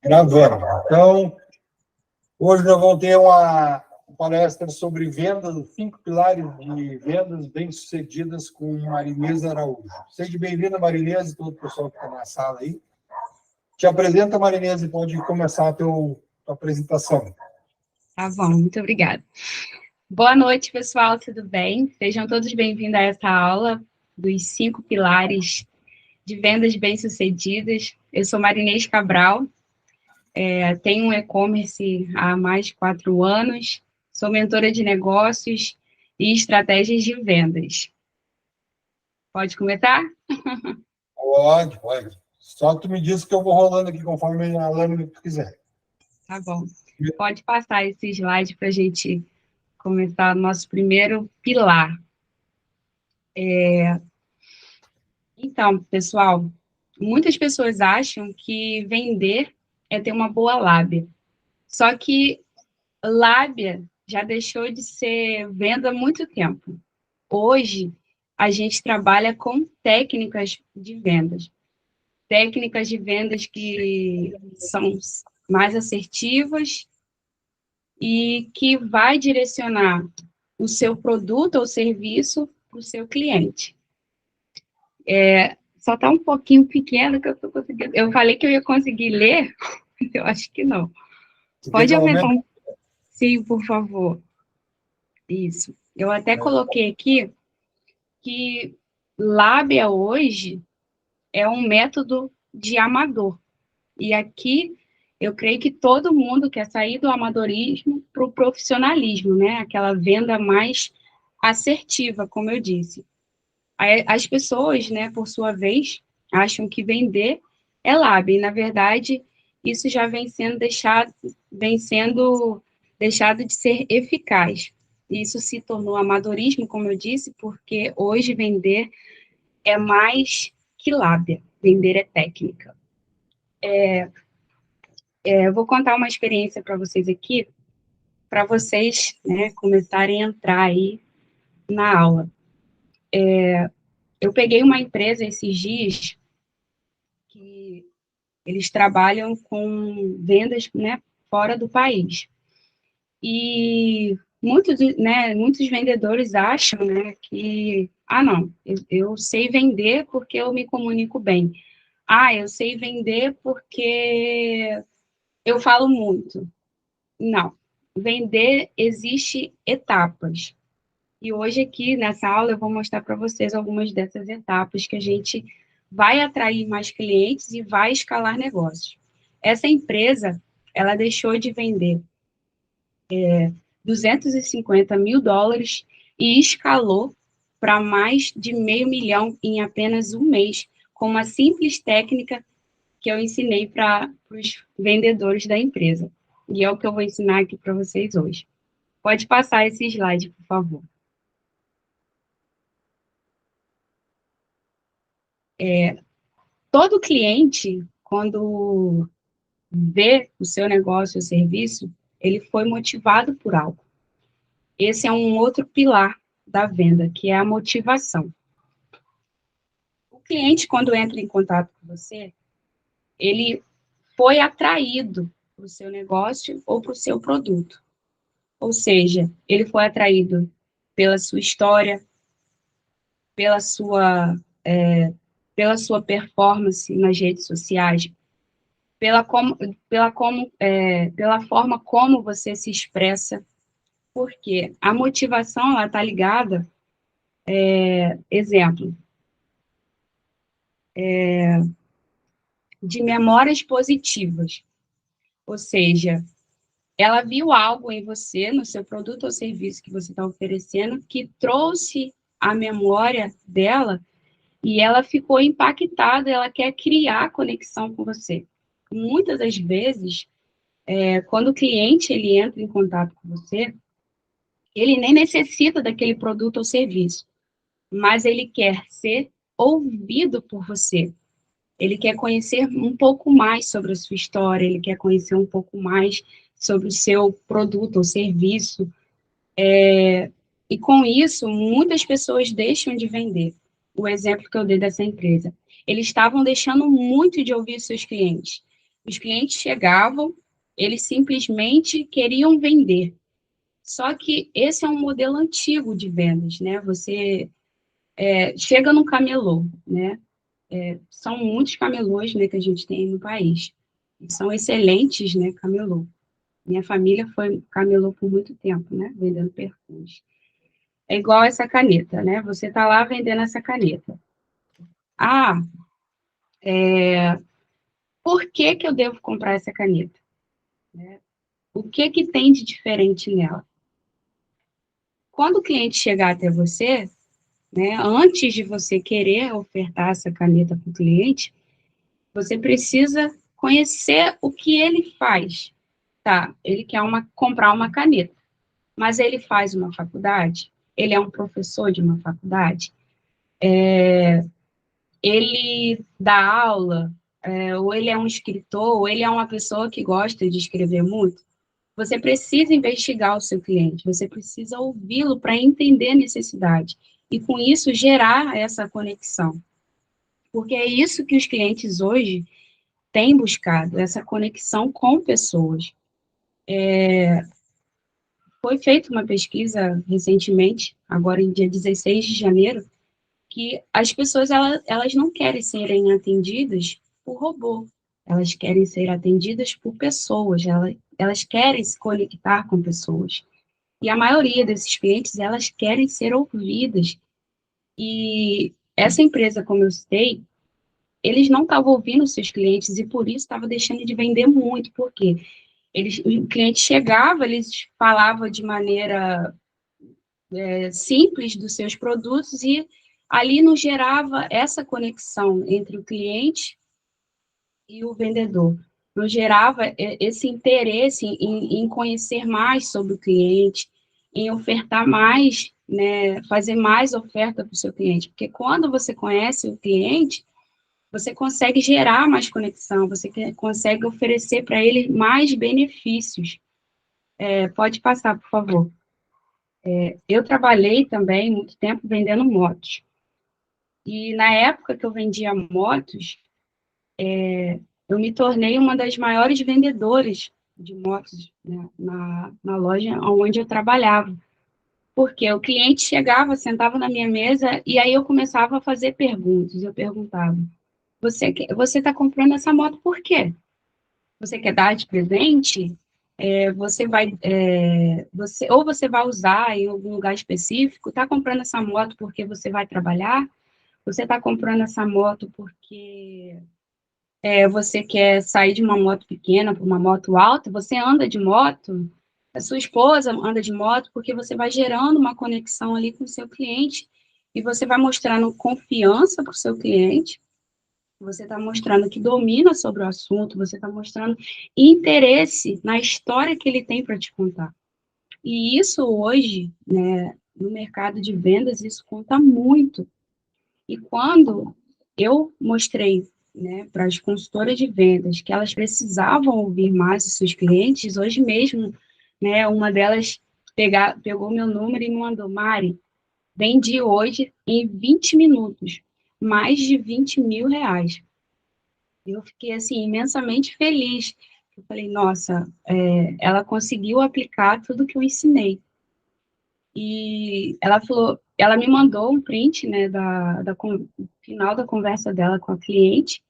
Gravando. Então, hoje nós vamos ter uma palestra sobre vendas, os 5 pilares de vendas bem-sucedidas com Marinês Araújo. Seja bem-vinda, Marinês, e todo o pessoal que está na sala aí. Te apresenta, Marinês, e pode começar a tua apresentação. Tá bom, muito obrigada. Boa noite, pessoal, tudo bem? Sejam todos bem-vindos a essa aula dos 5 pilares de vendas bem-sucedidas. Eu sou Marinês Cabral, tenho um e-commerce há mais de 4 anos, sou mentora de negócios e estratégias de vendas. Pode começar? Pode. Só tu me diz que eu vou rolando aqui conforme a lâmina que tu quiser. Tá bom. Pode passar esse slide para a gente começar o nosso primeiro pilar. Então, pessoal, muitas pessoas acham que vender é ter uma boa lábia. Só que lábia já deixou de ser venda há muito tempo. Hoje, a gente trabalha com técnicas de vendas. Técnicas de vendas que são mais assertivas e que vai direcionar o seu produto ou serviço para o seu cliente. Só está um pouquinho pequeno que eu estou conseguindo. Eu falei que eu ia conseguir ler, eu acho que não. Pode aumentar um... Sim, por favor. Isso. Eu até coloquei aqui que lábia hoje é um método de amador. E aqui eu creio que todo mundo quer sair do amadorismo para o profissionalismo, né? Aquela venda mais assertiva, como eu disse. As pessoas, né, por sua vez, acham que vender é lábia, e, na verdade, isso já vem sendo deixado de ser eficaz. Isso se tornou amadorismo, como eu disse, porque hoje vender é mais que lábia, vender é técnica. Eu vou contar uma experiência para vocês aqui, para vocês, né, começarem a entrar aí na aula. Eu peguei uma empresa esses dias que eles trabalham com vendas, né, fora do país. E muitos vendedores acham, né, que, não, eu sei vender porque eu me comunico bem. Eu sei vender porque eu falo muito. Não, vender existe etapas. E hoje aqui, nessa aula, eu vou mostrar para vocês algumas dessas etapas que a gente vai atrair mais clientes e vai escalar negócios. Essa empresa, ela deixou de vender $250 mil e escalou para mais de $500 mil em apenas um mês, com uma simples técnica que eu ensinei para os vendedores da empresa. E é o que eu vou ensinar aqui para vocês hoje. Pode passar esse slide, por favor. Todo cliente, quando vê o seu negócio ou serviço, ele foi motivado por algo. Esse é um outro pilar da venda, que é a motivação. O cliente, quando entra em contato com você, ele foi atraído para o seu negócio ou para o seu produto. Ou seja, ele foi atraído pela sua história, pela sua performance nas redes sociais, pela forma como você se expressa, porque a motivação ela está ligada, exemplo, de memórias positivas, ou seja, ela viu algo em você, no seu produto ou serviço que você está oferecendo, que trouxe a memória dela e ela ficou impactada, ela quer criar conexão com você. Muitas das vezes, quando o cliente ele entra em contato com você, ele nem necessita daquele produto ou serviço, mas ele quer ser ouvido por você. Ele quer conhecer um pouco mais sobre a sua história, ele quer conhecer um pouco mais sobre o seu produto ou serviço. E com isso, muitas pessoas deixam de vender. O exemplo que eu dei dessa empresa. eles estavam deixando muito de ouvir seus clientes. Os clientes chegavam, eles simplesmente queriam vender. Só que esse é um modelo antigo de vendas, né? Você chega no camelô, né? São muitos camelôs, né, que a gente tem no país. E são excelentes, né, camelô. Minha família foi camelô por muito tempo, né, vendendo perfumes. É igual essa caneta, né? Você está lá vendendo essa caneta. Ah, por que que eu devo comprar essa caneta? Né? O que que tem de diferente nela? Quando o cliente chegar até você, né, antes de você querer ofertar essa caneta para o cliente, você precisa conhecer o que ele faz. Tá, ele quer comprar uma caneta, mas ele faz uma faculdade? Ele é um professor de uma faculdade? Ele dá aula? Ou ele é um escritor? Ou ele é uma pessoa que gosta de escrever muito? Você precisa investigar o seu cliente, você precisa ouvi-lo para entender a necessidade. E com isso gerar essa conexão. Porque é isso que os clientes hoje têm buscado, essa conexão com pessoas. Foi feita uma pesquisa recentemente, agora em dia 16 de janeiro, que as pessoas elas não querem serem atendidas por robô, elas querem ser atendidas por pessoas, elas querem se conectar com pessoas. E a maioria desses clientes, elas querem ser ouvidas. E essa empresa, como eu citei, eles não estavam ouvindo os seus clientes e por isso estava deixando de vender muito, porque o cliente chegava, eles falavam de maneira simples dos seus produtos e ali não gerava essa conexão entre o cliente e o vendedor. Não gerava esse interesse em conhecer mais sobre o cliente, em ofertar mais, né, fazer mais oferta para o seu cliente. Porque quando você conhece o cliente, você consegue gerar mais conexão, você consegue oferecer para ele mais benefícios. Pode passar, por favor. Eu trabalhei também muito tempo vendendo motos. E na época que eu vendia motos, eu me tornei uma das maiores vendedoras de motos, né, na loja onde eu trabalhava. Porque o cliente chegava, sentava na minha mesa e aí eu começava a fazer perguntas. Eu perguntava: você está comprando essa moto por quê? Você quer dar de presente? Ou você vai usar em algum lugar específico? Está comprando essa moto porque você vai trabalhar? Você está comprando essa moto porque você quer sair de uma moto pequena para uma moto alta? Você anda de moto? A sua esposa anda de moto? Porque você vai gerando uma conexão ali com o seu cliente e você vai mostrando confiança para o seu cliente, você está mostrando que domina sobre o assunto, você está mostrando interesse na história que ele tem para te contar. E isso hoje, né, no mercado de vendas, isso conta muito. E quando eu mostrei, né, para as consultoras de vendas que elas precisavam ouvir mais os seus clientes, hoje mesmo, né, uma delas pegou meu número e me mandou: Mari, vendi hoje em 20 minutos, mais de 20 mil reais. Eu fiquei, assim, imensamente feliz. Eu falei, nossa, ela conseguiu aplicar tudo que eu ensinei. E ela falou, ela me mandou um print, né, final da conversa dela com a cliente,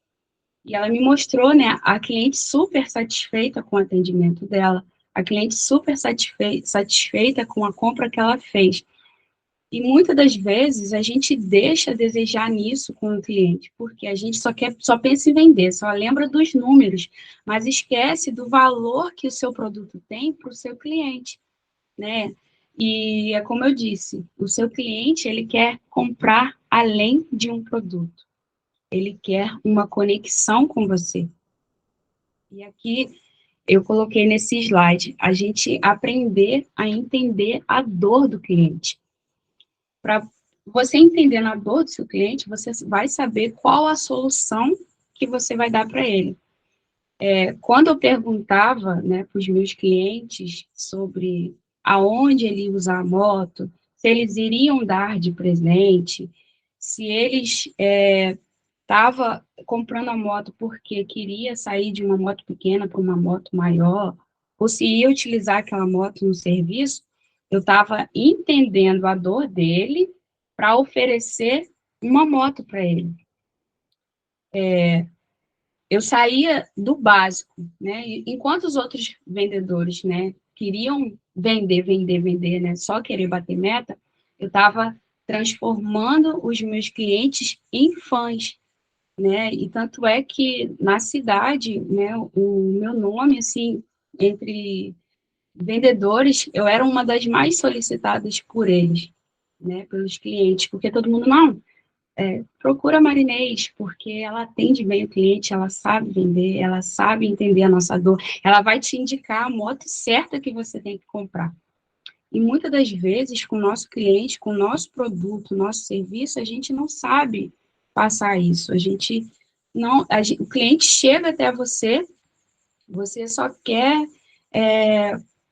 e ela me mostrou, né, a cliente super satisfeita com o atendimento dela, a cliente super satisfeita com a compra que ela fez. E muitas das vezes a gente deixa a desejar nisso com o cliente, porque a gente só pensa em vender, só lembra dos números, mas esquece do valor que o seu produto tem para o seu cliente, né? E é como eu disse, o seu cliente, ele quer comprar além de um produto. Ele quer uma conexão com você. E aqui eu coloquei nesse slide, a gente aprender a entender a dor do cliente. Para você entendendo a dor do seu cliente, você vai saber qual a solução que você vai dar para ele. Quando eu perguntava, né, para os meus clientes sobre aonde ele ia usar a moto, se eles iriam dar de presente, se eles estava comprando a moto porque queria sair de uma moto pequena para uma moto maior, ou se ia utilizar aquela moto no serviço, eu estava entendendo a dor dele para oferecer uma moto para ele. Eu saía do básico, né? Enquanto os outros vendedores, né, queriam vender, né, só querer bater meta, eu estava transformando os meus clientes em fãs, né? E tanto é que na cidade, né, o meu nome, assim, entre vendedores, eu era uma das mais solicitadas por eles, né, pelos clientes, porque todo mundo, não, procura a Marinês, porque ela atende bem o cliente, ela sabe vender, ela sabe entender a nossa dor, ela vai te indicar a moto certa que você tem que comprar. E muitas das vezes, com o nosso cliente, com o nosso produto, nosso serviço, a gente não sabe passar isso. A gente não, o cliente chega até você, você só quer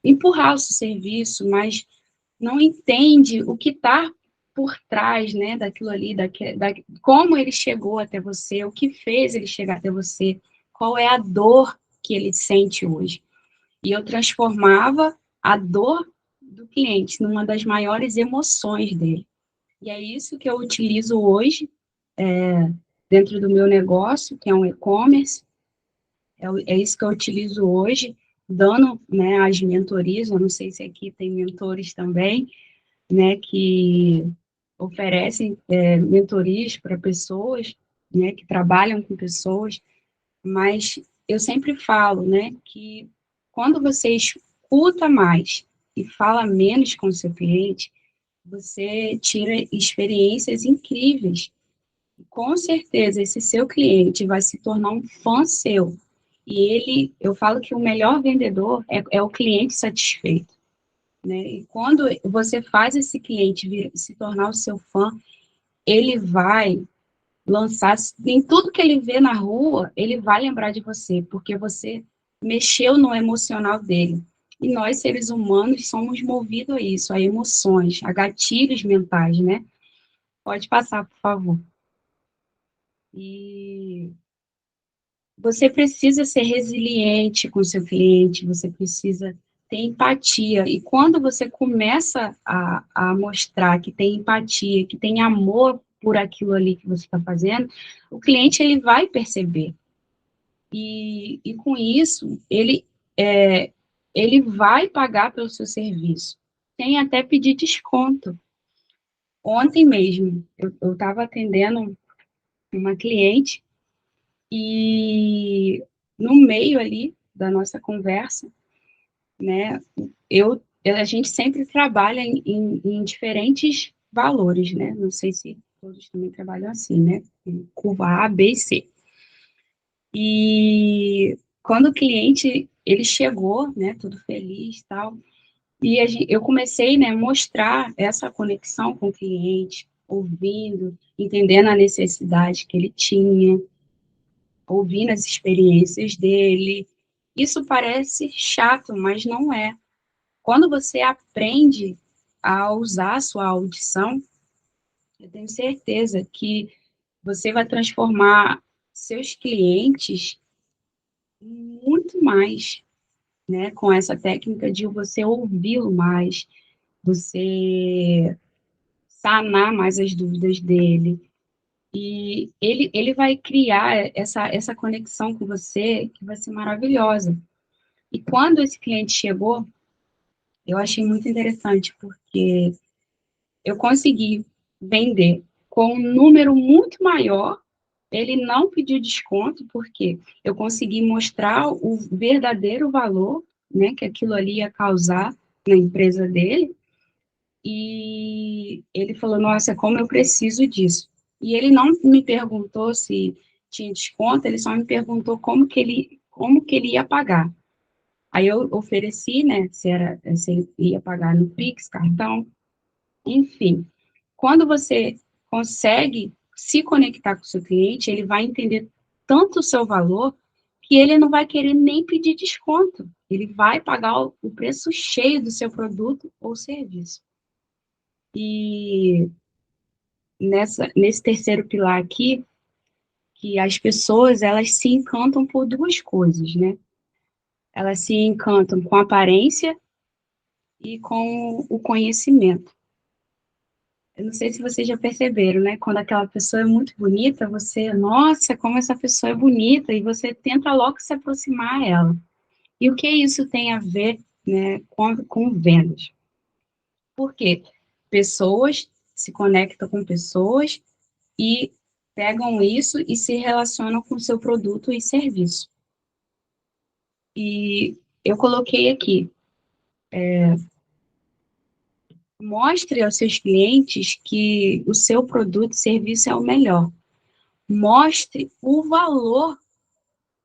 empurrar o seu serviço, mas não entende o que está por trás, né, daquilo ali, como ele chegou até você, o que fez ele chegar até você, qual é a dor que ele sente hoje. E eu transformava a dor do cliente numa das maiores emoções dele. E é isso que eu utilizo hoje, dentro do meu negócio, que é um e-commerce, é isso que eu utilizo hoje, dando, né, as mentorias, eu não sei se aqui tem mentores também, né, que oferecem mentorias para pessoas, né, que trabalham com pessoas, mas eu sempre falo, né, que quando você escuta mais e fala menos com o seu cliente, você tira experiências incríveis. Com certeza, esse seu cliente vai se tornar um fã seu. E eu falo que o melhor vendedor é o cliente satisfeito, né? E quando você faz esse cliente se tornar o seu fã, ele vai lançar, em tudo que ele vê na rua, ele vai lembrar de você, porque você mexeu no emocional dele. E nós, seres humanos, somos movidos a isso, a emoções, a gatilhos mentais, né? Pode passar, por favor. E você precisa ser resiliente com o seu cliente, você precisa ter empatia. E quando você começa a mostrar que tem empatia, que tem amor por aquilo ali que você está fazendo, o cliente ele vai perceber. E com isso, ele vai pagar pelo seu serviço. Tem até pedir desconto. Ontem mesmo, eu estava atendendo uma cliente e no meio ali da nossa conversa, né, a gente sempre trabalha em diferentes valores, né? Não sei se todos também trabalham assim, né? Em curva A, B e C. E quando o cliente ele chegou, né, tudo feliz e tal, e eu comecei, né, a mostrar essa conexão com o cliente, ouvindo, entendendo a necessidade que ele tinha, ouvindo as experiências dele. Isso parece chato, mas não é. Quando você aprende a usar a sua audição, eu tenho certeza que você vai transformar seus clientes muito mais, né, com essa técnica de você ouvi-lo mais, você sanar mais as dúvidas dele. E ele vai criar essa conexão com você que vai ser maravilhosa. E quando esse cliente chegou, eu achei muito interessante, porque eu consegui vender com um número muito maior. Ele não pediu desconto, porque eu consegui mostrar o verdadeiro valor, né, que aquilo ali ia causar na empresa dele. E ele falou: Nossa, como eu preciso disso. E ele não me perguntou se tinha desconto, ele só me perguntou como que ele ia pagar. Aí eu ofereci, né, se ele ia pagar no Pix, cartão, enfim. Quando você consegue se conectar com o seu cliente, ele vai entender tanto o seu valor que ele não vai querer nem pedir desconto. Ele vai pagar o preço cheio do seu produto ou serviço. E nesse terceiro pilar aqui, que as pessoas, elas se encantam por duas coisas, né? Elas se encantam com a aparência e com o conhecimento. Eu não sei se vocês já perceberam, né? Quando aquela pessoa é muito bonita, você, nossa, como essa pessoa é bonita, e você tenta logo se aproximar a ela. E o que isso tem a ver, né, com vendas? Porque pessoas se conectam com pessoas e pegam isso e se relacionam com o seu produto e serviço. E eu coloquei aqui, mostre aos seus clientes que o seu produto e serviço é o melhor. Mostre o valor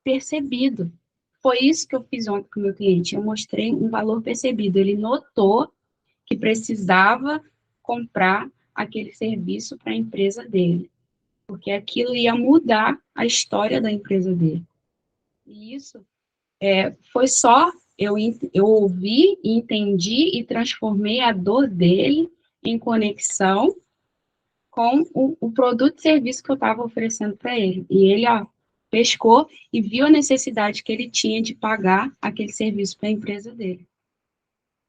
percebido. Foi isso que eu fiz ontem com o meu cliente. Eu mostrei um valor percebido. Ele notou que precisava comprar aquele serviço para a empresa dele, porque aquilo ia mudar a história da empresa dele. E isso foi só eu ouvi, entendi e transformei a dor dele em conexão com o produto e serviço que eu estava oferecendo para ele. E ele, pescou e viu a necessidade que ele tinha de pagar aquele serviço para a empresa dele.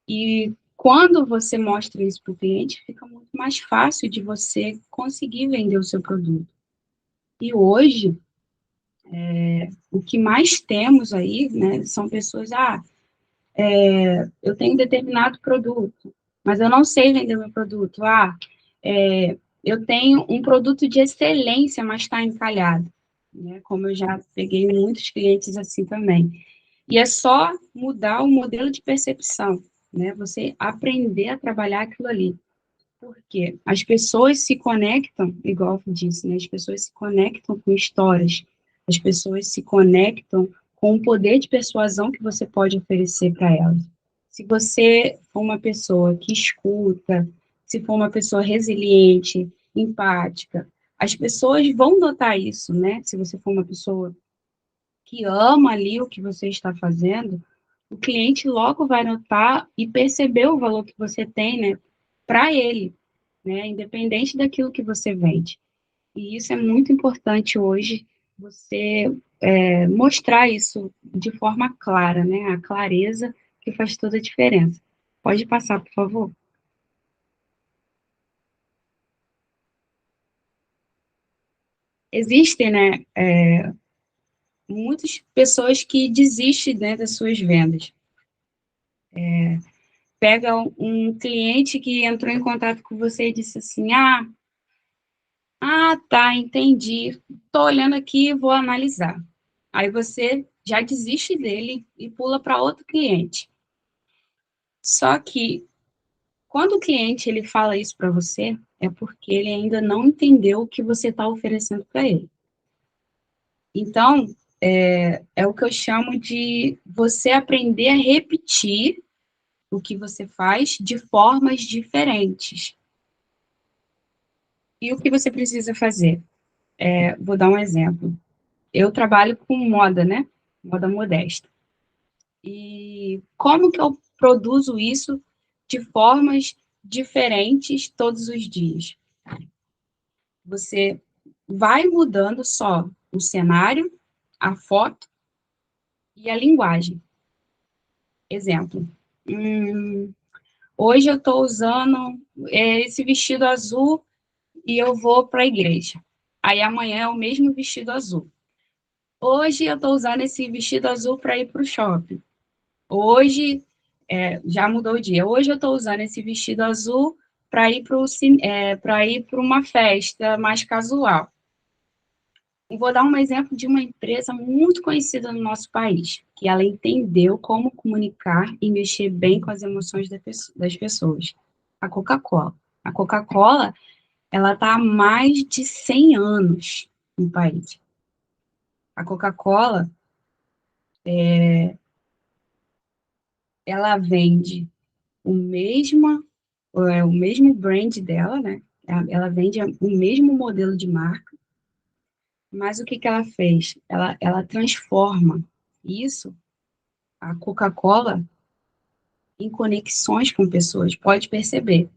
E quando você mostra isso para o cliente, fica muito mais fácil de você conseguir vender o seu produto. E hoje, o que mais temos aí, né, são pessoas, eu tenho determinado produto, mas eu não sei vender meu produto. Eu tenho um produto de excelência, mas está encalhado, né? Como eu já peguei muitos clientes assim também. E é só mudar o modelo de percepção, né? Você aprender a trabalhar aquilo ali. Porque as pessoas se conectam, igual eu disse, né? As pessoas se conectam com histórias, as pessoas se conectam com o poder de persuasão que você pode oferecer para elas. Se você for uma pessoa que escuta, se for uma pessoa resiliente, empática, as pessoas vão notar isso, né? Se você for uma pessoa que ama ali o que você está fazendo, o cliente logo vai notar e perceber o valor que você tem, né, para ele, né, independente daquilo que você vende. E isso é muito importante hoje, você mostrar isso de forma clara, né, a clareza que faz toda a diferença. Pode passar, por favor. Existem, né, muitas pessoas que desistem, né, das suas vendas. Pega um cliente que entrou em contato com você e disse assim, tá, entendi. Estou olhando aqui e vou analisar. Aí você já desiste dele e pula para outro cliente. Só que quando o cliente ele fala isso para você, é porque ele ainda não entendeu o que você está oferecendo para ele. Então, é o que eu chamo de você aprender a repetir o que você faz de formas diferentes. E o que você precisa fazer? Vou dar um exemplo. Eu trabalho com moda, né? Moda modesta. E como que eu produzo isso de formas diferentes todos os dias? Você vai mudando só o cenário, a foto e a linguagem. Exemplo. Hoje eu estou usando esse vestido azul e eu vou para a igreja. Aí amanhã é o mesmo vestido azul. Hoje eu estou usando esse vestido azul para ir para o shopping. Hoje, já mudou o dia. Hoje eu estou usando esse vestido azul para ir para uma festa mais casual. E vou dar um exemplo de uma empresa muito conhecida no nosso país, que ela entendeu como comunicar e mexer bem com as emoções das pessoas. A Coca-Cola. A Coca-Cola, ela está há mais de 100 anos no país. A Coca-Cola, ela vende o mesmo brand dela, né? Ela vende o mesmo modelo de marca, mas o que que ela fez? Ela transforma isso, a Coca-Cola, em conexões com pessoas. Pode perceber.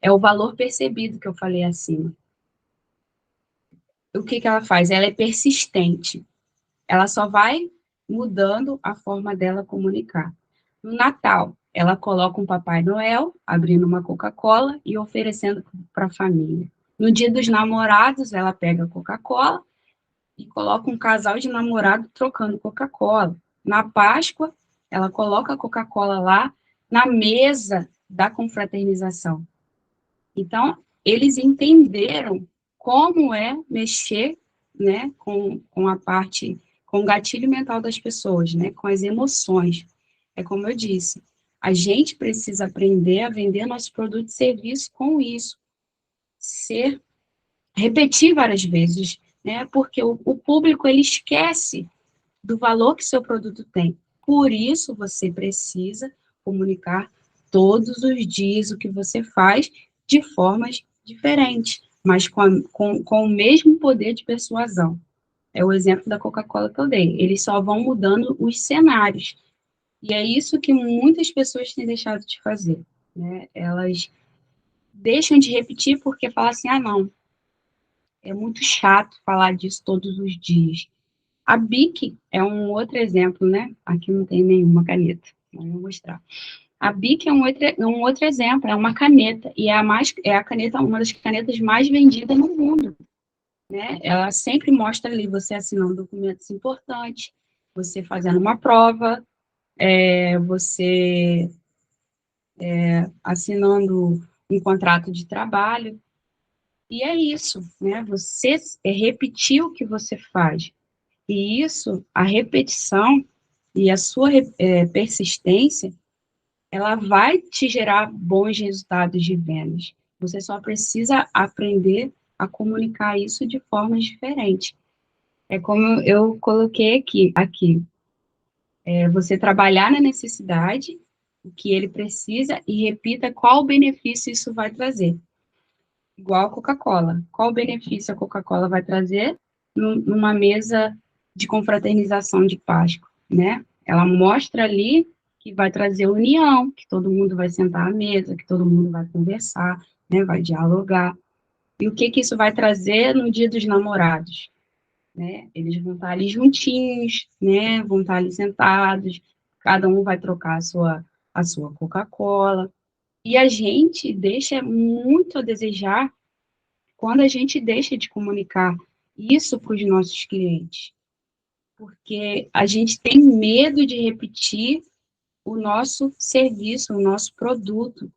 É o valor percebido que eu falei acima. o que ela faz? Ela é persistente. Ela só vai mudando a forma dela comunicar. No Natal, ela coloca um Papai Noel, abrindo uma Coca-Cola e oferecendo para a família. No Dia dos Namorados, ela pega a Coca-Cola e coloca um casal de namorado trocando Coca-Cola. Na Páscoa, ela coloca a Coca-Cola lá na mesa da confraternização. Então, eles entenderam como é mexer, né, com a parte, com o gatilho mental das pessoas, né, com as emoções. É como eu disse, a gente precisa aprender a vender nosso produto e serviço com isso. Repetir várias vezes, né, porque o público, ele esquece do valor que seu produto tem. Por isso, você precisa comunicar todos os dias o que você faz de formas diferentes, mas com o mesmo poder de persuasão. É o exemplo da Coca-Cola que eu dei. Eles só vão mudando os cenários. E é isso que muitas pessoas têm deixado de fazer. Né? Elas deixam de repetir porque falam assim, ah, não, é muito chato falar disso todos os dias. A Bic é um outro exemplo, né? Aqui não tem nenhuma caneta, mas vou mostrar. A Bic é um outro exemplo, é uma caneta, e é a caneta, uma das canetas mais vendidas no mundo, né? Ela sempre mostra ali você assinando documentos importantes, você fazendo uma prova, você assinando um contrato de trabalho, e é isso, né? Você repetir o que você faz. E isso, a repetição e a sua persistência, ela vai te gerar bons resultados de vendas. Você só precisa aprender a comunicar isso de formas diferentes. É como eu coloquei aqui você trabalhar na necessidade, o que ele precisa, e repita qual benefício isso vai trazer. Igual a Coca-Cola. Qual benefício a Coca-Cola vai trazer numa mesa de confraternização de Páscoa, né? Ela mostra ali que vai trazer união, que todo mundo vai sentar à mesa, que todo mundo vai conversar, né? Vai dialogar. E o que que isso vai trazer no Dia dos Namorados, né? Eles vão estar ali juntinhos, né? Vão estar ali sentados, cada um vai trocar a sua Coca-Cola. E a gente deixa muito a desejar quando a gente deixa de comunicar isso para os nossos clientes, porque a gente tem medo de repetir o nosso serviço, o nosso produto,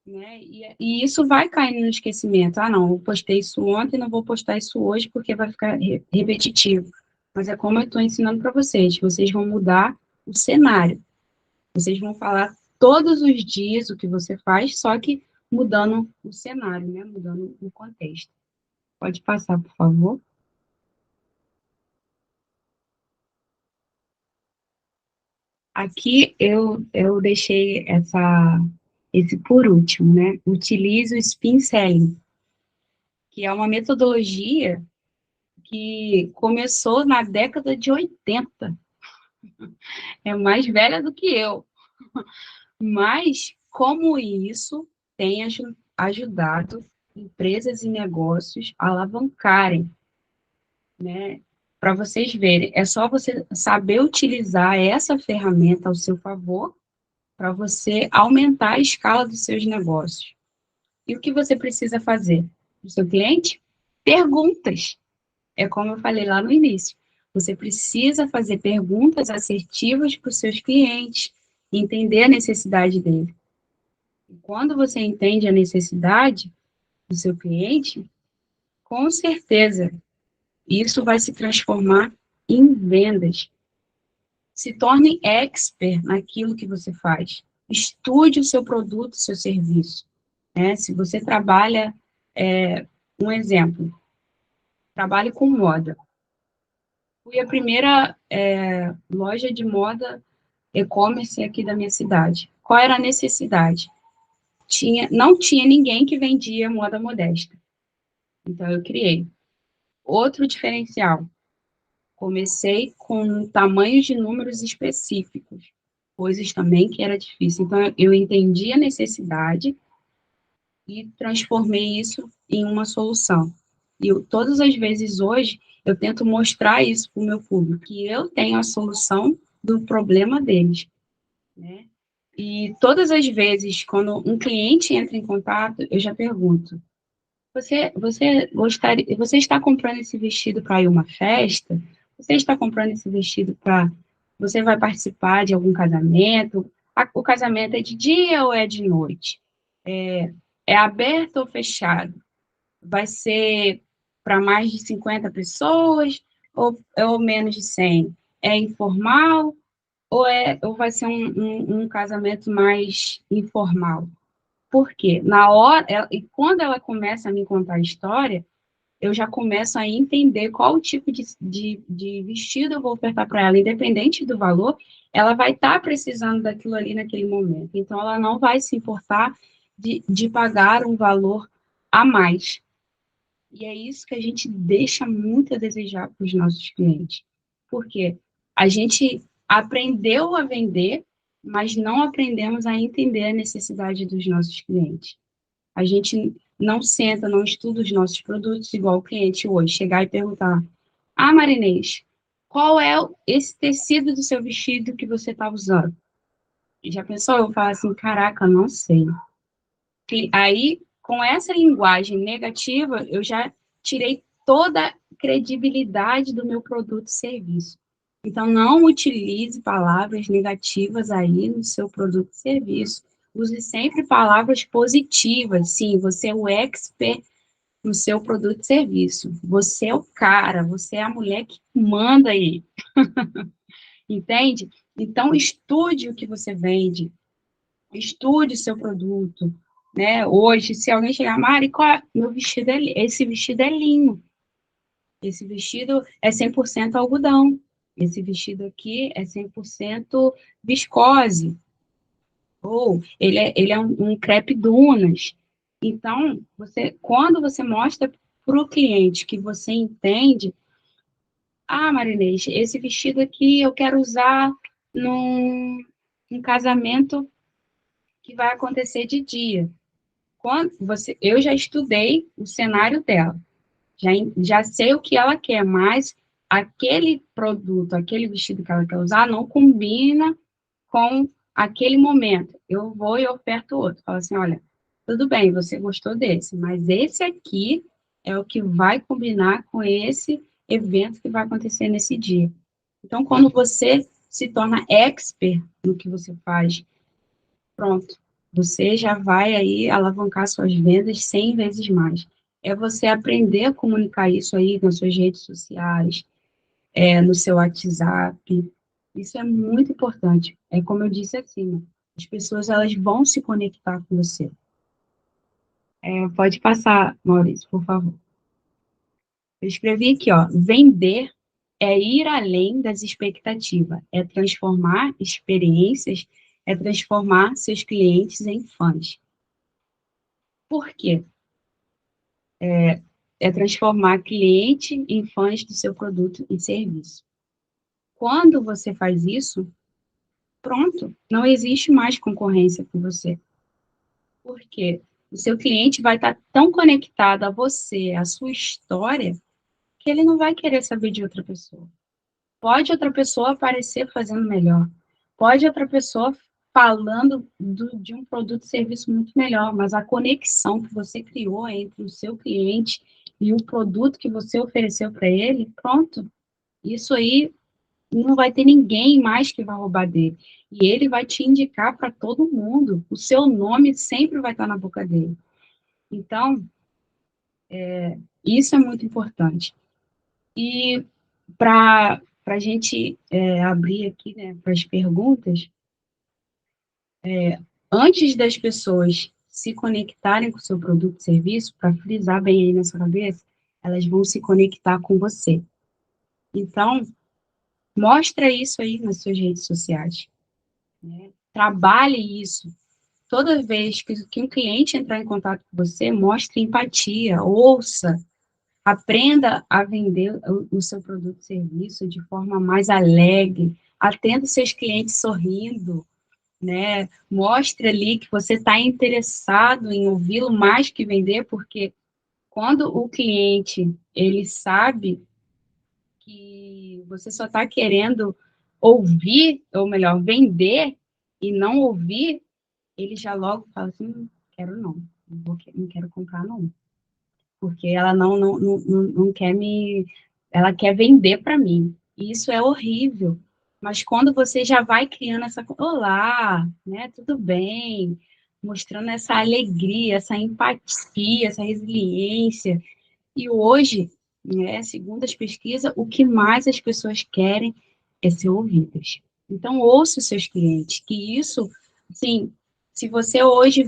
né? E isso vai cair no esquecimento. Ah, não, eu postei isso ontem, não vou postar isso hoje porque vai ficar repetitivo. Mas é como eu estou ensinando para vocês vão mudar o cenário. Vocês vão falar todos os dias o que você faz, só que mudando o cenário, né? Mudando o contexto. Pode passar, por favor. Aqui eu deixei esse por último, né? Utilize o Spin Selling, que é uma metodologia que começou na década de 80. É mais velha do que eu. Mas como isso tem ajudado empresas e negócios a alavancarem, né? Para vocês verem, é só você saber utilizar essa ferramenta ao seu favor para você aumentar a escala dos seus negócios. E o que você precisa fazer? O seu cliente? Perguntas. É como eu falei lá no início. Você precisa fazer perguntas assertivas para os seus clientes, entender a necessidade dele. E quando você entende a necessidade do seu cliente, com certeza, isso vai se transformar em vendas. Se torne expert naquilo que você faz. Estude o seu produto, o seu serviço. Né? Se você trabalha, um exemplo, trabalhe com moda. Fui a primeira loja de moda e-commerce aqui da minha cidade. Qual era a necessidade? Não tinha ninguém que vendia moda modesta. Então, eu criei. Outro diferencial, comecei com tamanhos de números específicos, coisas também que era difícil. Então, eu entendi a necessidade e transformei isso em uma solução. E todas as vezes hoje, eu tento mostrar isso para o meu público, que eu tenho a solução do problema deles, né? E todas as vezes, quando um cliente entra em contato, eu já pergunto: você está comprando esse vestido para ir a uma festa? Você está comprando esse vestido para você vai participar de algum casamento? O casamento é de dia ou é de noite? É aberto ou fechado? Vai ser para mais de 50 pessoas ou menos de 100? É informal ou vai ser um casamento mais informal? Por quê? E quando ela começa a me contar a história, eu já começo a entender qual o tipo de vestido eu vou ofertar para ela, independente do valor, ela vai estar precisando daquilo ali naquele momento. Então, ela não vai se importar de pagar um valor a mais. E é isso que a gente deixa muito a desejar para os nossos clientes. Porque a gente aprendeu a vender, mas não aprendemos a entender a necessidade dos nossos clientes. A gente não senta, não estuda os nossos produtos, igual o cliente hoje, chegar e perguntar: Ah, Marinês, qual é esse tecido do seu vestido que você está usando? E já pensou? Eu falo assim: Caraca, não sei. E aí, com essa linguagem negativa, eu já tirei toda a credibilidade do meu produto e serviço. Então, não utilize palavras negativas aí no seu produto e serviço. Use sempre palavras positivas. Sim, você é o expert no seu produto e serviço. Você é o cara, você é a mulher que manda aí. Entende? Então, estude o que você vende, estude o seu produto, né? Hoje, se alguém chegar, Mari, meu vestido esse vestido é linho, esse vestido é 100% algodão, esse vestido aqui é 100% viscose, ou ele é um crepe dunas. Então, quando você mostra para o cliente que você entende, Marinês, esse vestido aqui eu quero usar num casamento que vai acontecer de dia. Eu já estudei o cenário dela, já sei o que ela quer, mas aquele produto, aquele vestido que ela quer usar não combina com aquele momento. Eu vou e oferto outro. Falo assim, olha, tudo bem, você gostou desse, mas esse aqui é o que vai combinar com esse evento que vai acontecer nesse dia. Então, quando você se torna expert no que você faz, pronto, você já vai aí alavancar suas vendas 100 vezes mais. É você aprender a comunicar isso aí nas suas redes sociais, no seu WhatsApp. Isso é muito importante. É como eu disse acima, as pessoas elas vão se conectar com você. Pode passar, Maurício, por favor. Eu escrevi aqui, ó, vender é ir além das expectativas, é transformar experiências, é transformar seus clientes em fãs. Por quê? É transformar cliente em fãs do seu produto e serviço. Quando você faz isso, pronto, não existe mais concorrência com você. Por quê? O seu cliente vai estar tão conectado a você, à sua história, que ele não vai querer saber de outra pessoa. Pode outra pessoa aparecer fazendo melhor. Pode outra pessoa falando de um produto e serviço muito melhor, mas a conexão que você criou entre o seu cliente e o produto que você ofereceu para ele, pronto. Isso aí não vai ter ninguém mais que vai roubar dele. E ele vai te indicar para todo mundo. O seu nome sempre vai estar na boca dele. Então, isso é muito importante. E para a gente abrir aqui, né, para as perguntas, antes das pessoas se conectarem com o seu produto e serviço, para frisar bem aí na sua cabeça, elas vão se conectar com você. Então, mostra isso aí nas suas redes sociais. Né? Trabalhe isso. Toda vez que um cliente entrar em contato com você, mostre empatia, ouça, aprenda a vender o seu produto e serviço de forma mais alegre, atenda seus clientes sorrindo, né? Mostre ali que você está interessado em ouvi-lo mais que vender, porque quando o cliente, ele sabe que você só está querendo ouvir, ou melhor, vender e não ouvir, ele já logo fala assim, quero não quero comprar não, porque ela não quer ela quer vender para mim, e isso é horrível, mas quando você já vai criando olá, né, tudo bem, mostrando essa alegria, essa empatia, essa resiliência, e hoje, né, segundo as pesquisas, o que mais as pessoas querem é ser ouvidas. Então, ouça os seus clientes, que isso, assim, se você hoje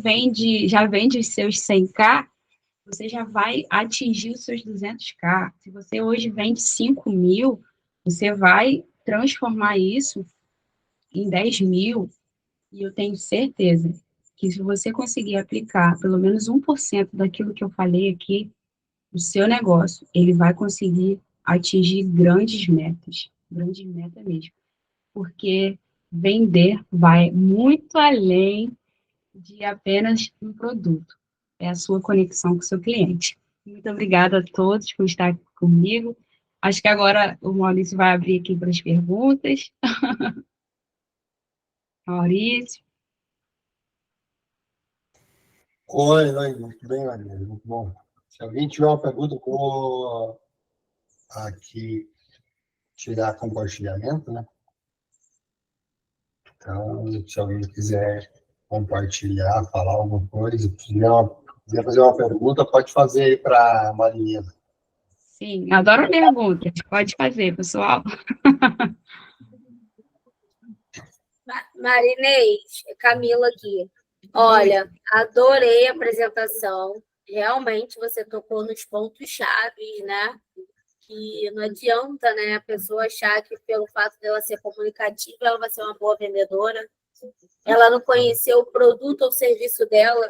já vende os seus 100K, você já vai atingir os seus 200K. Se você hoje vende 5.000, você vai transformar isso em 10.000, e eu tenho certeza que se você conseguir aplicar pelo menos 1% daquilo que eu falei aqui, o seu negócio, ele vai conseguir atingir grandes metas mesmo, porque vender vai muito além de apenas um produto, é a sua conexão com o seu cliente. Muito obrigada a todos por estar aqui comigo. Acho que agora o Maurício vai abrir aqui para as perguntas. Maurício. Oi, muito bem, Maria, muito bom. Se alguém tiver uma pergunta, eu vou aqui tirar compartilhamento, né? Então, se alguém quiser compartilhar, falar alguma coisa, quiser fazer uma pergunta, pode fazer aí para a Marinha. Sim, adoro perguntas. Pode fazer, pessoal. Marinês, Camila aqui. Olha, adorei a apresentação. Realmente você tocou nos pontos chaves, né? Que não adianta, né, a pessoa achar que pelo fato dela ser comunicativa, ela vai ser uma boa vendedora. Ela não conheceu o produto ou serviço dela.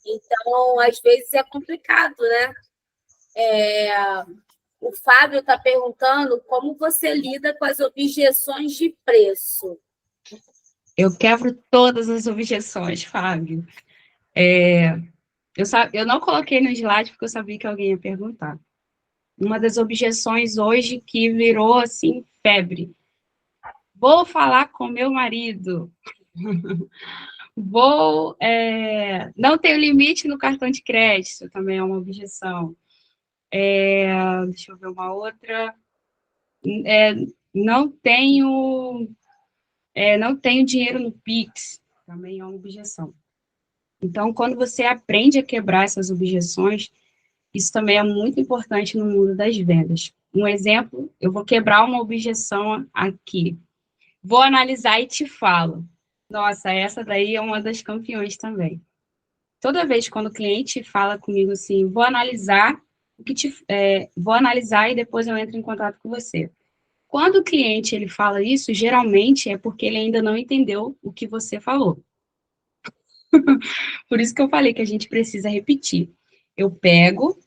Então, às vezes é complicado, né? O Fábio está perguntando como você lida com as objeções de preço. Eu quebro todas as objeções, Fábio. Eu não coloquei no slide porque eu sabia que alguém ia perguntar. Uma das objeções hoje que virou, assim, febre. Vou falar com meu marido. Não tenho limite no cartão de crédito, também é uma objeção. Deixa eu ver uma outra. É, não tenho, não tenho dinheiro no Pix, também é uma objeção. Então, quando você aprende a quebrar essas objeções, isso também é muito importante no mundo das vendas. Um exemplo, eu vou quebrar uma objeção aqui. Vou analisar e te falo. Nossa, essa daí é uma das campeões também. Toda vez quando o cliente fala comigo assim, vou analisar e depois eu entro em contato com você. Quando o cliente ele fala isso, geralmente é porque ele ainda não entendeu o que você falou. Por isso que eu falei que a gente precisa repetir. Eu pego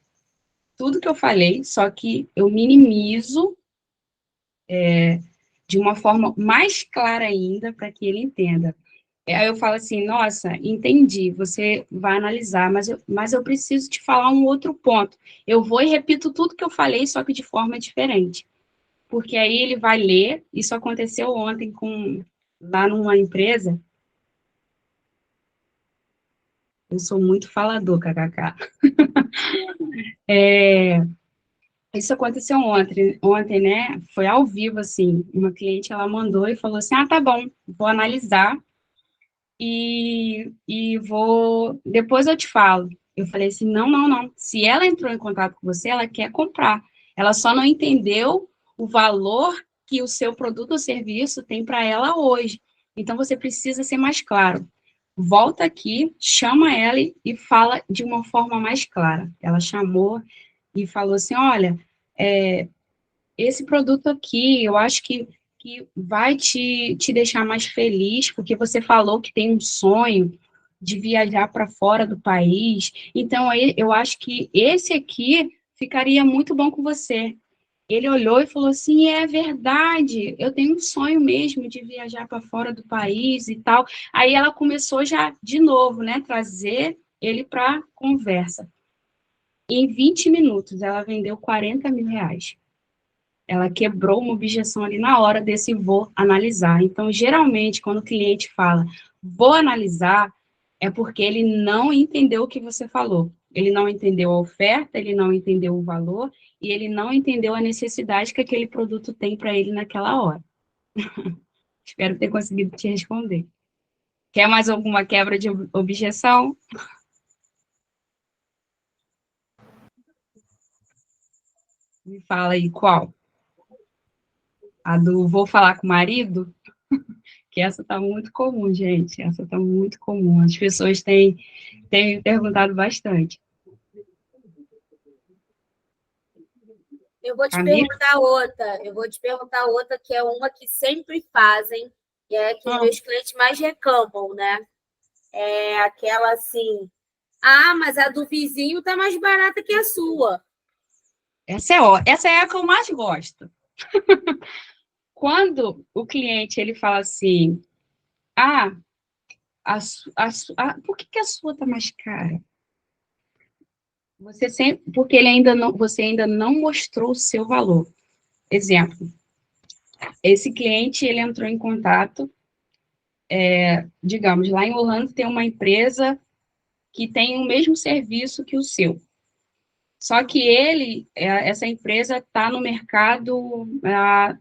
tudo que eu falei, só que eu minimizo de uma forma mais clara ainda para que ele entenda. Aí eu falo assim, nossa, entendi, você vai analisar, mas eu preciso te falar um outro ponto. Eu vou e repito tudo que eu falei, só que de forma diferente. Porque aí ele vai ler, isso aconteceu ontem lá numa empresa, eu sou muito falador, kkk. Isso aconteceu ontem, né? Foi ao vivo, assim. Uma cliente, ela mandou e falou assim, tá bom, vou analisar depois eu te falo. Eu falei assim, não. Se ela entrou em contato com você, ela quer comprar. Ela só não entendeu o valor que o seu produto ou serviço tem para ela hoje. Então, você precisa ser mais claro. Volta aqui, chama ela e fala de uma forma mais clara. Ela chamou e falou assim, olha, esse produto aqui, eu acho que vai te deixar mais feliz, porque você falou que tem um sonho de viajar para fora do país. Então, eu acho que esse aqui ficaria muito bom com você. Ele olhou e falou assim: é verdade, eu tenho um sonho mesmo de viajar para fora do país e tal. Aí ela começou já de novo, né, trazer ele para conversa. Em 20 minutos, ela vendeu 40 mil reais. Ela quebrou uma objeção ali na hora desse vou analisar. Então, geralmente, quando o cliente fala vou analisar, é porque ele não entendeu o que você falou. Ele não entendeu a oferta, ele não entendeu o valor e ele não entendeu a necessidade que aquele produto tem para ele naquela hora. Espero ter conseguido te responder. Quer mais alguma quebra de objeção? Me fala aí qual? A do vou falar com o marido? Que essa está muito comum, gente. Essa está muito comum. As pessoas têm me perguntado bastante. Eu vou te Camila? perguntar outra. Eu vou te perguntar outra, que é uma que sempre fazem, e é que meus clientes mais reclamam, né? É aquela assim, mas a do vizinho está mais barata que a sua. Essa é a que eu mais gosto. Quando o cliente ele fala assim, por que a sua está mais cara? Porque você ainda não mostrou o seu valor. Exemplo, esse cliente ele entrou em contato, digamos, lá em Orlando tem uma empresa que tem o mesmo serviço que o seu. Só que essa empresa está no mercado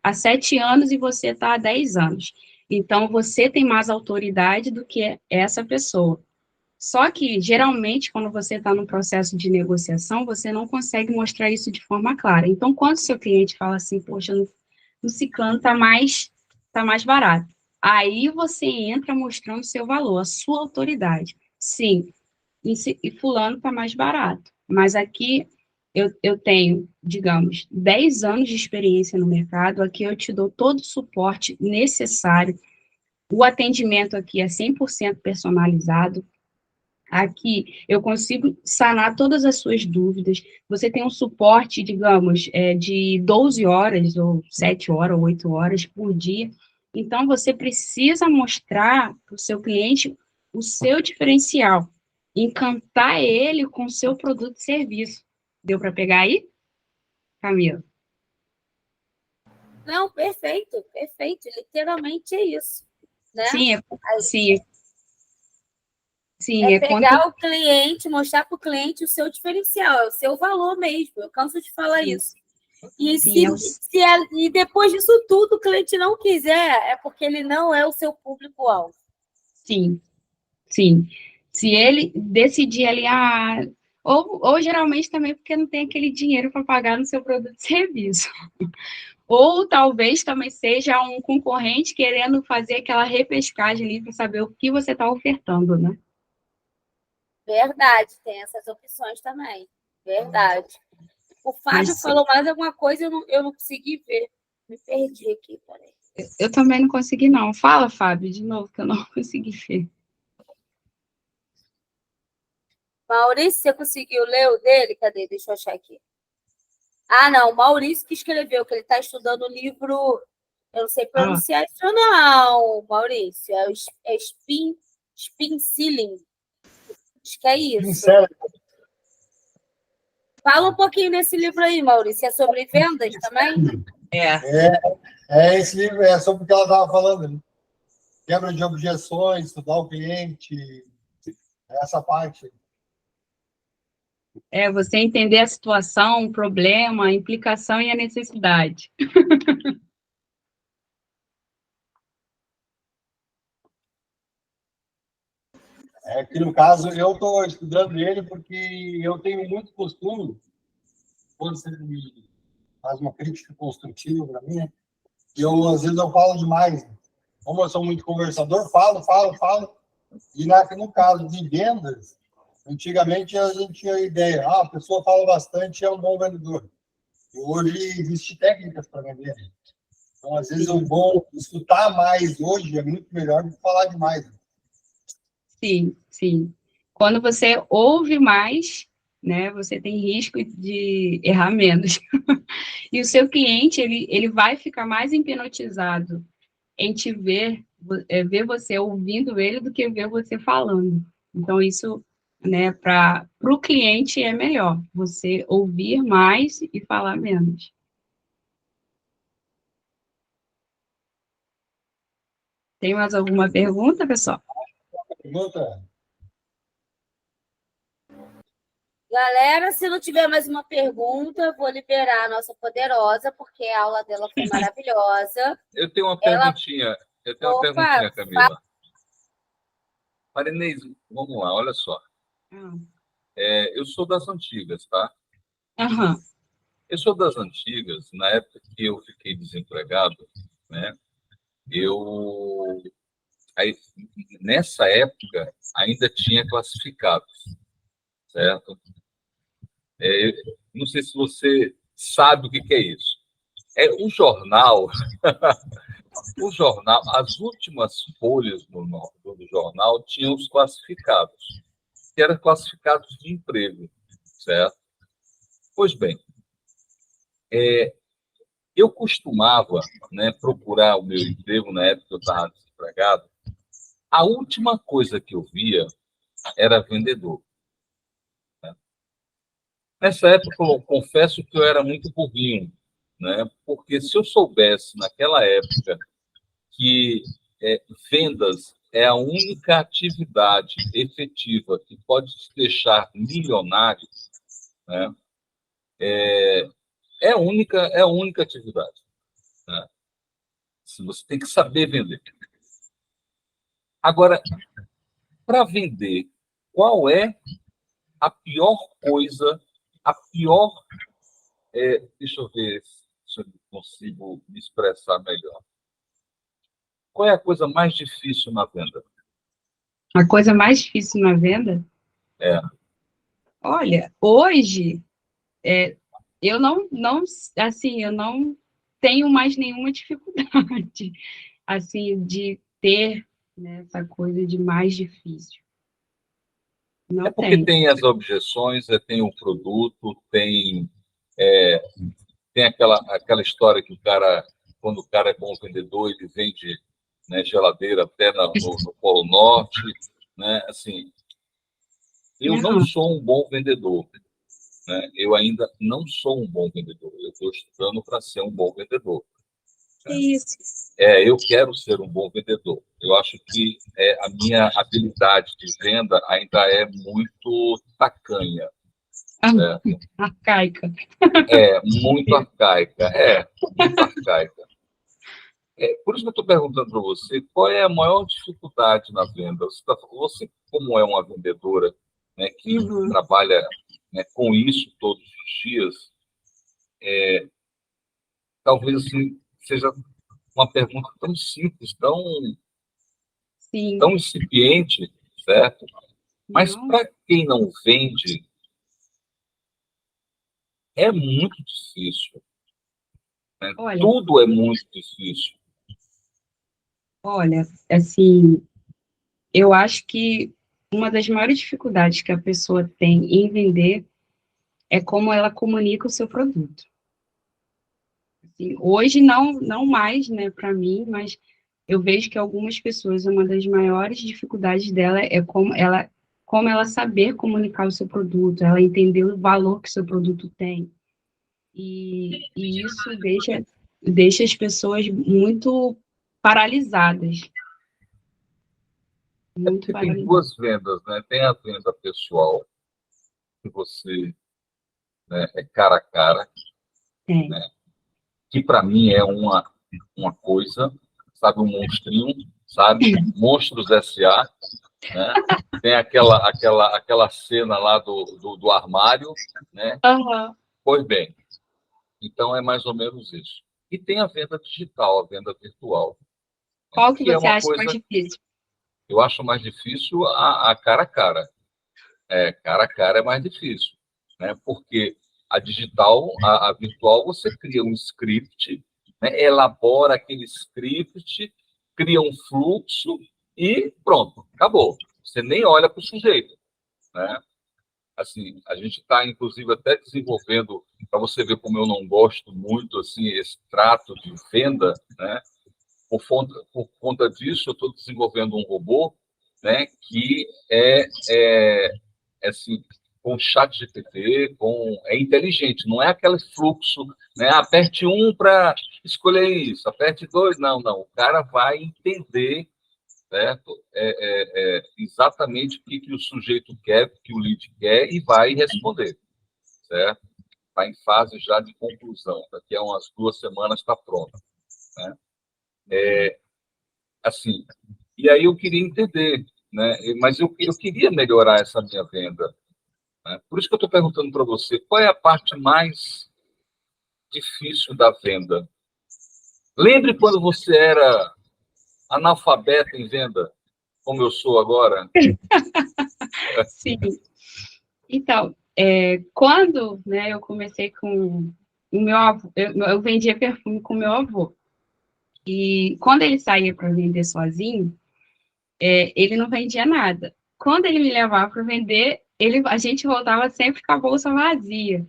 há 7 anos e você está há 10 anos. Então, você tem mais autoridade do que essa pessoa. Só que, geralmente, quando você está no processo de negociação, você não consegue mostrar isso de forma clara. Então, quando seu cliente fala assim, poxa, no Ciclano tá mais barato. Aí você entra mostrando seu valor, a sua autoridade. Sim, e fulano está mais barato. Mas aqui eu tenho, digamos, 10 anos de experiência no mercado, aqui eu te dou todo o suporte necessário, o atendimento aqui é 100% personalizado, aqui eu consigo sanar todas as suas dúvidas, você tem um suporte, digamos, de 12 horas, ou 7 horas, ou 8 horas por dia, então você precisa mostrar para o seu cliente o seu diferencial, encantar ele com o seu produto e serviço. Deu para pegar aí, Camila? Não, perfeito, perfeito. Literalmente é isso, né? Sim, É quanto... pegar o cliente, mostrar para o cliente o seu diferencial, é o seu valor mesmo. Eu canso de falar isso. E, e depois disso tudo o cliente não quiser, é porque ele não é o seu público-alvo. Sim. Se ele decidir ali, ou geralmente também porque não tem aquele dinheiro para pagar no seu produto e serviço. Ou talvez também seja um concorrente querendo fazer aquela repescagem ali para saber o que você está ofertando, né? Verdade, tem essas opções também. Verdade. O Fábio falou mais alguma coisa, eu não consegui ver. Me perdi aqui, peraí. Eu também não consegui, não. Fala, Fábio, de novo, que eu não consegui ver. Maurício, você conseguiu ler o dele? Cadê? Deixa eu achar aqui. Não, Maurício que escreveu, que ele está estudando o livro, eu não sei pronunciar isso não, Maurício, é Spin Ceiling. Acho que é isso. Fala um pouquinho desse livro aí, Maurício. É sobre vendas também? Esse livro é sobre o que ela estava falando, né? Quebra de objeções, estudar o cliente, essa parte. Você entender a situação, o problema, a implicação e a necessidade. Que no caso, eu estou estudando ele porque eu tenho muito costume, quando você me faz uma crítica construtiva para mim, né? Às vezes eu falo demais. Como eu sou muito conversador, falo. E no caso de vendas, antigamente a gente tinha a ideia, a pessoa fala bastante, é um bom vendedor. E hoje existem técnicas para vender. Então, às vezes, o bom escutar mais hoje é muito melhor do que falar demais. Sim. Quando você ouve mais, né, você tem risco de errar menos. E o seu cliente, ele vai ficar mais hipnotizado em te ver você ouvindo ele do que ver você falando. Então, isso né, para o cliente é melhor você ouvir mais e falar menos. Tem mais alguma pergunta, pessoal? Pergunta? Galera, se não tiver mais uma pergunta, eu vou liberar a nossa poderosa, porque a aula dela foi maravilhosa. Eu tenho uma Ela- perguntinha. Opa, Camila. Marinês, vamos lá, olha só. Eu sou das antigas, tá? Aham. Eu sou das antigas, na época que eu fiquei desempregado, né? Eu aí, nessa época ainda tinha classificados, certo? É, não sei se você sabe o que que é isso. É o jornal, as últimas folhas do jornal tinham os classificados, que eram classificados de emprego, certo? Pois bem, eu costumava, né, procurar o meu emprego na época que eu estava desempregado. A última coisa que eu via era vendedor. Nessa época, eu confesso que eu era muito burrinho, né? Porque se eu soubesse naquela época que vendas é a única atividade efetiva que pode te deixar milionário, né? É a única atividade, né? Se você tem que saber vender. Agora, para vender, qual é a pior coisa, a pior. Deixa eu ver se eu consigo me expressar melhor. Qual é a coisa mais difícil na venda? A coisa mais difícil na venda? É. Olha, hoje, eu assim, eu não tenho mais nenhuma dificuldade, assim, de ter, né, essa coisa de mais difícil. Não É porque tem. tem as objeções, tem o produto, é, tem aquela história que quando o cara é bom vendedor, ele vende, né, geladeira até no Polo Norte, né? Assim, eu não Aham. sou um bom vendedor, né? Eu ainda não sou um bom vendedor. Eu estou estudando para ser um bom vendedor. É isso. Eu quero ser um bom vendedor. Eu acho que a minha habilidade de venda ainda é muito tacanha, certo? Arcaica. Muito arcaica. Muito arcaica. Por isso que eu estou perguntando para você, qual é a maior dificuldade na venda? Você como é uma vendedora, né, que Uhum. trabalha, né, com isso todos os dias, talvez assim, seja uma pergunta tão simples, Sim. tão incipiente, certo? Mas Não, para quem não vende, é muito difícil. Né? olha, Tudo é muito difícil. assim, eu acho que uma das maiores dificuldades que a pessoa tem em vender é como ela comunica o seu produto. Assim, hoje não mais, né, para mim, mas eu vejo que algumas pessoas, uma das maiores dificuldades dela é como ela saber comunicar o seu produto, ela entender o valor que o seu produto tem. E isso deixa as pessoas muito paralisadas. Muito Porque tem paralisadas. duas vendas, né? Tem a venda pessoal, que você, né, é cara a cara, Tem. né? Que para mim é uma coisa, sabe, um monstrinho, sabe? Monstros S.A., né? Tem aquela cena lá do armário, né? Aham. Pois bem, então é mais ou menos isso. E tem a venda digital, a venda virtual, né? Qual que Que é você uma acha mais coisa, difícil? eu acho mais difícil a cara a cara. Cara a cara é mais difícil, né? Porque a digital, a virtual, você cria um script, né? Elabora aquele script, cria um fluxo e pronto, acabou. Você nem olha para o sujeito, né? Assim, a gente está, inclusive, até desenvolvendo, para você ver como eu não gosto muito, assim, esse trato de venda, né? Por conta disso, eu estou desenvolvendo um robô, né? Que assim, com chat GPT, é inteligente, não é aquele fluxo, né? Aperte 1 para escolher isso, aperte 2, não. O cara vai entender, certo? Exatamente o que o sujeito quer, o que o lead quer, e vai responder, certo? Está em fase já de conclusão, daqui a umas 2 semanas está pronto, né? Assim, e aí eu queria entender, né? Mas eu queria melhorar essa minha venda, né? Por isso que eu estou perguntando para você, qual é a parte mais difícil da venda? Lembre quando você era analfabeto em venda, como eu sou agora? Sim. Então, quando, né, eu comecei com o meu avô, eu vendia perfume com o meu avô. E quando ele saía para vender sozinho, ele não vendia nada. Quando ele me levava para vender, a gente voltava sempre com a bolsa vazia.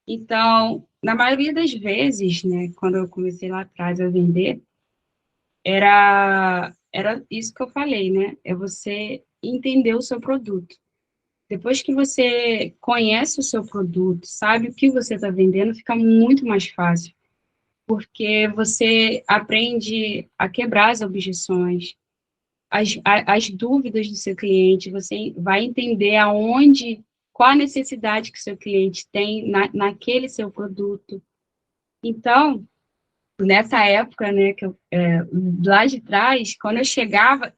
Então, na maioria das vezes, né, quando eu comecei lá atrás a vender, era isso que eu falei, né? É você entender o seu produto. Depois que você conhece o seu produto, sabe o que você está vendendo, fica muito mais fácil, porque você aprende a quebrar as objeções, as dúvidas do seu cliente, você vai entender qual a necessidade que o seu cliente tem naquele seu produto. Então, nessa época, né, lá de trás, quando eu chegava,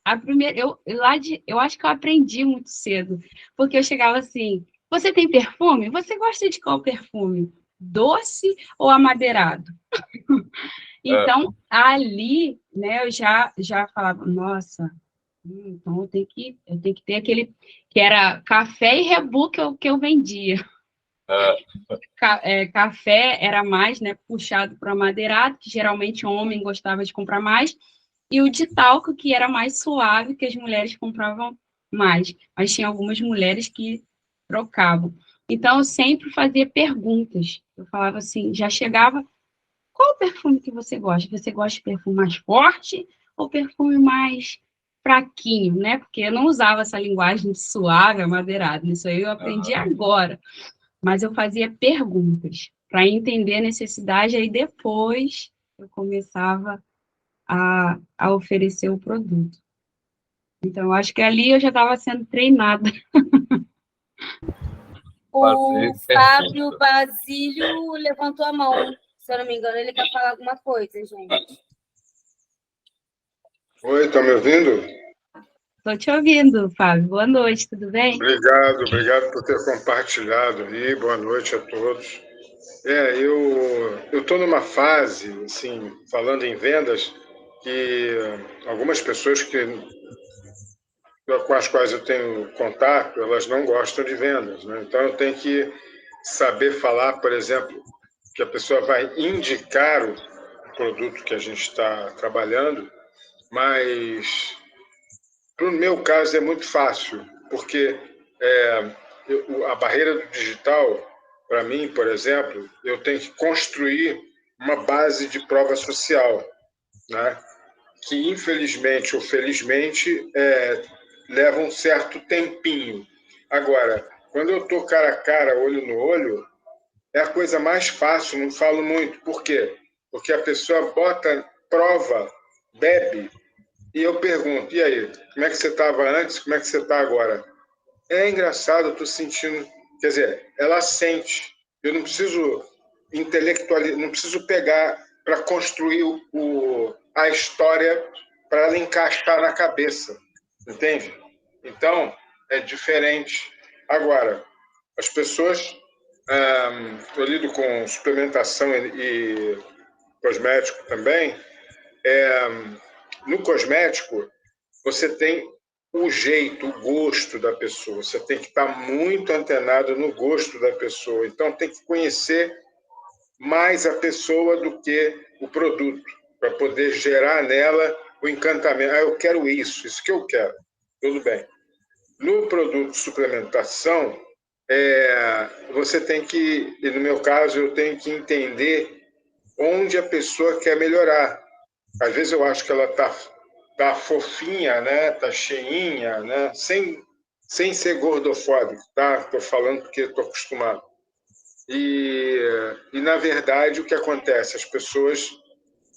eu acho que eu aprendi muito cedo, porque eu chegava assim, você tem perfume? Você gosta de qual perfume? Doce ou amadeirado? Então, ali, né, eu já falava, nossa, então eu tenho que ter aquele, que era café e rebu que eu vendia. Café era mais, né, puxado para amadeirado, que geralmente o homem gostava de comprar mais, e o de talco, que era mais suave, que as mulheres compravam mais. Mas tinha algumas mulheres que trocavam. Então, eu sempre fazia perguntas. Eu falava assim, já chegava, qual perfume que você gosta? Você gosta de perfume mais forte ou perfume mais fraquinho, né? Porque eu não usava essa linguagem de suave, amadeirado. Isso aí eu aprendi agora. Mas eu fazia perguntas para entender a necessidade, aí depois eu começava a oferecer o produto. Então, eu acho que ali eu já estava sendo treinada. O Fábio Basílio levantou a mão. Se eu não me engano, ele quer falar alguma coisa, gente. Oi, tá me ouvindo? Estou te ouvindo, Fábio. Boa noite, tudo bem? Obrigado por ter compartilhado aí. Boa noite a todos. Eu estou numa fase, assim, falando em vendas, que algumas pessoas com as quais eu tenho contato, elas não gostam de vendas, né? Então eu tenho que saber falar, por exemplo, que a pessoa vai indicar o produto que a gente está trabalhando, mas no meu caso é muito fácil, porque a barreira do digital, para mim, por exemplo, eu tenho que construir uma base de prova social, né? Que infelizmente ou felizmente leva um certo tempinho. Agora, quando eu estou cara a cara, olho no olho, é a coisa mais fácil, não falo muito. Por quê? Porque a pessoa bota prova, bebe, e eu pergunto, e aí, como é que você estava antes, como é que você está agora? É engraçado, eu estou sentindo, quer dizer, ela sente. Eu não preciso intelectualizar, não preciso pegar para construir a história para ela encaixar na cabeça, entende? Então, é diferente. Agora, as pessoas, eu lido com suplementação e cosmético também, no cosmético, você tem o jeito, o gosto da pessoa. Você tem que estar muito antenado no gosto da pessoa. Então, tem que conhecer mais a pessoa do que o produto, para poder gerar nela o encantamento. Eu quero isso que eu quero. Tudo bem. No produto de suplementação, você tem que, no meu caso, eu tenho que entender onde a pessoa quer melhorar. Às vezes eu acho que ela tá fofinha, né? Tá cheinha, né? Sem sem ser gordofóbico, tá? Estou falando porque estou acostumado. E, na verdade, o que acontece? As pessoas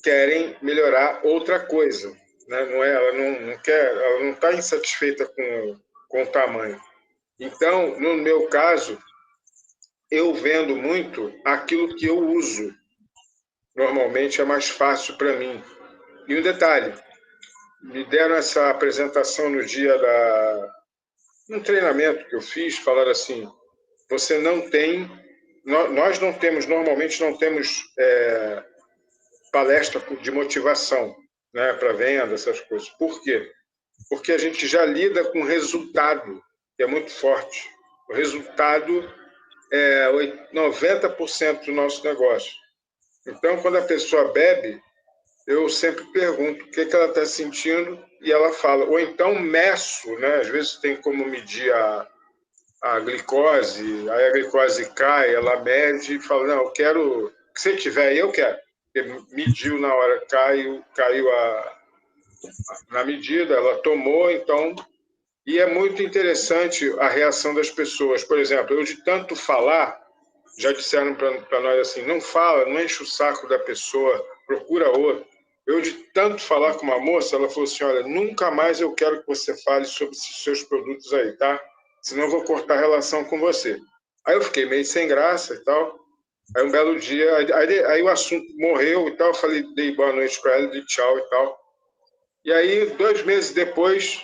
querem melhorar outra coisa, né? Não é, ela não quer, ela não está insatisfeita com o tamanho. Então, no meu caso, eu vendo muito aquilo que eu uso. Normalmente é mais fácil para mim. E um detalhe, me deram essa apresentação no dia um treinamento que eu fiz, falaram assim, você não tem, nós não temos, normalmente não temos palestra de motivação, né, para venda, essas coisas. Por quê? Porque a gente já lida com resultado, que é muito forte. O resultado é 90% do nosso negócio. Então, quando a pessoa bebe, eu sempre pergunto o que ela está sentindo e ela fala. Ou então meço, né? Às vezes tem como medir a glicose, aí a glicose cai, ela mede e fala, não, eu quero, que você tiver aí, eu quero. Porque mediu na hora, caiu na medida, ela tomou, então... E é muito interessante a reação das pessoas. Por exemplo, eu de tanto falar, já disseram para nós assim, não fala, não enche o saco da pessoa, procura outro. Eu de tanto falar com uma moça, ela falou assim, olha, nunca mais eu quero que você fale sobre esses seus produtos aí, tá? Senão eu vou cortar a relação com você. Aí eu fiquei meio sem graça e tal. Aí um belo dia, aí o assunto morreu e tal, eu falei, dei boa noite para ela, dei tchau e tal. E aí, 2 meses depois,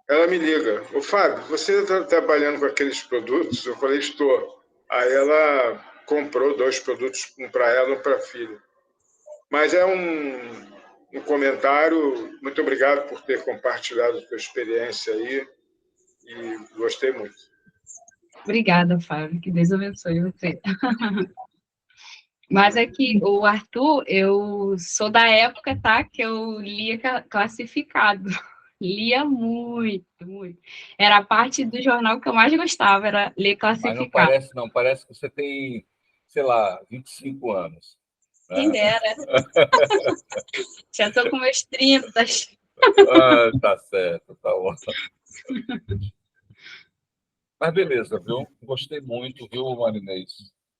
ela me liga, ô Fábio, você está trabalhando com aqueles produtos? Eu falei, estou. Aí ela comprou 2 produtos, um para ela e um para a filha. Mas é um comentário, muito obrigado por ter compartilhado a sua experiência aí e gostei muito. Obrigada, Fábio, que Deus abençoe você. Mas é que o Arthur, eu sou da época, tá, que eu lia classificado. Lia muito, muito. Era a parte do jornal que eu mais gostava, era ler Mas classificado. não parece que você tem, sei lá, 25 anos. Quem dera. Já estou com meus 30. Tá certo, tá bom. Mas beleza, viu? Gostei muito, viu, Marinês?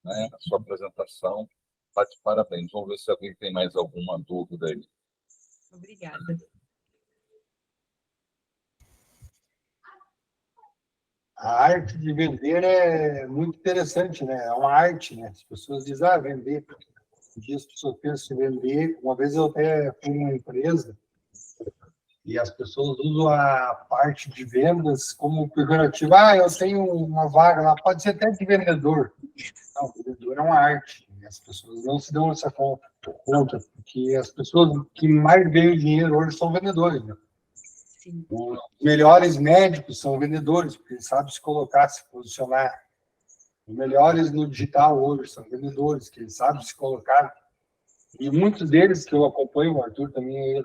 Né? A sua apresentação. Tá de parabéns. Vamos ver se alguém tem mais alguma dúvida aí. Obrigada. A arte de vender é muito interessante, né? É uma arte, né? As pessoas dizem, vender. Um dia as pessoas pensam em vender. Uma vez eu até fui numa empresa e as pessoas usam a parte de vendas como pejorativo. Eu tenho uma vaga lá, pode ser até de vendedor. Não, vendedor é uma arte. As pessoas não se dão essa conta, porque as pessoas que mais ganham dinheiro hoje são vendedores, né? Sim. Os melhores médicos são vendedores, porque eles sabem se colocar, se posicionar. Os melhores no digital hoje são vendedores, que eles sabem se colocar. E muitos deles que eu acompanho, o Arthur também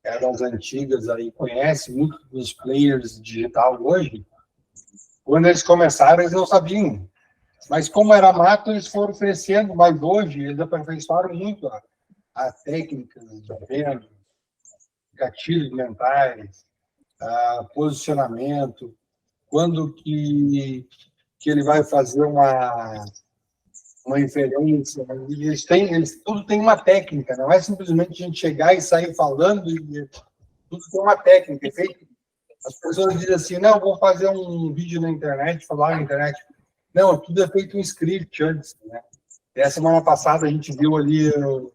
é das antigas, aí conhece muitos dos players digital hoje. Quando eles começaram, eles não sabiam. Mas como era mato, eles foram crescendo. Mas hoje, eles aperfeiçoaram muito a técnica de venda, gatilhos mentais, posicionamento, quando que ele vai fazer uma inferência. Eles tudo tem uma técnica, não é simplesmente a gente chegar e sair falando, e tudo tem uma técnica. As pessoas dizem assim, não, vou fazer um vídeo na internet, falar na internet. Não, tudo é feito um script antes, né? E a semana passada a gente viu ali, eu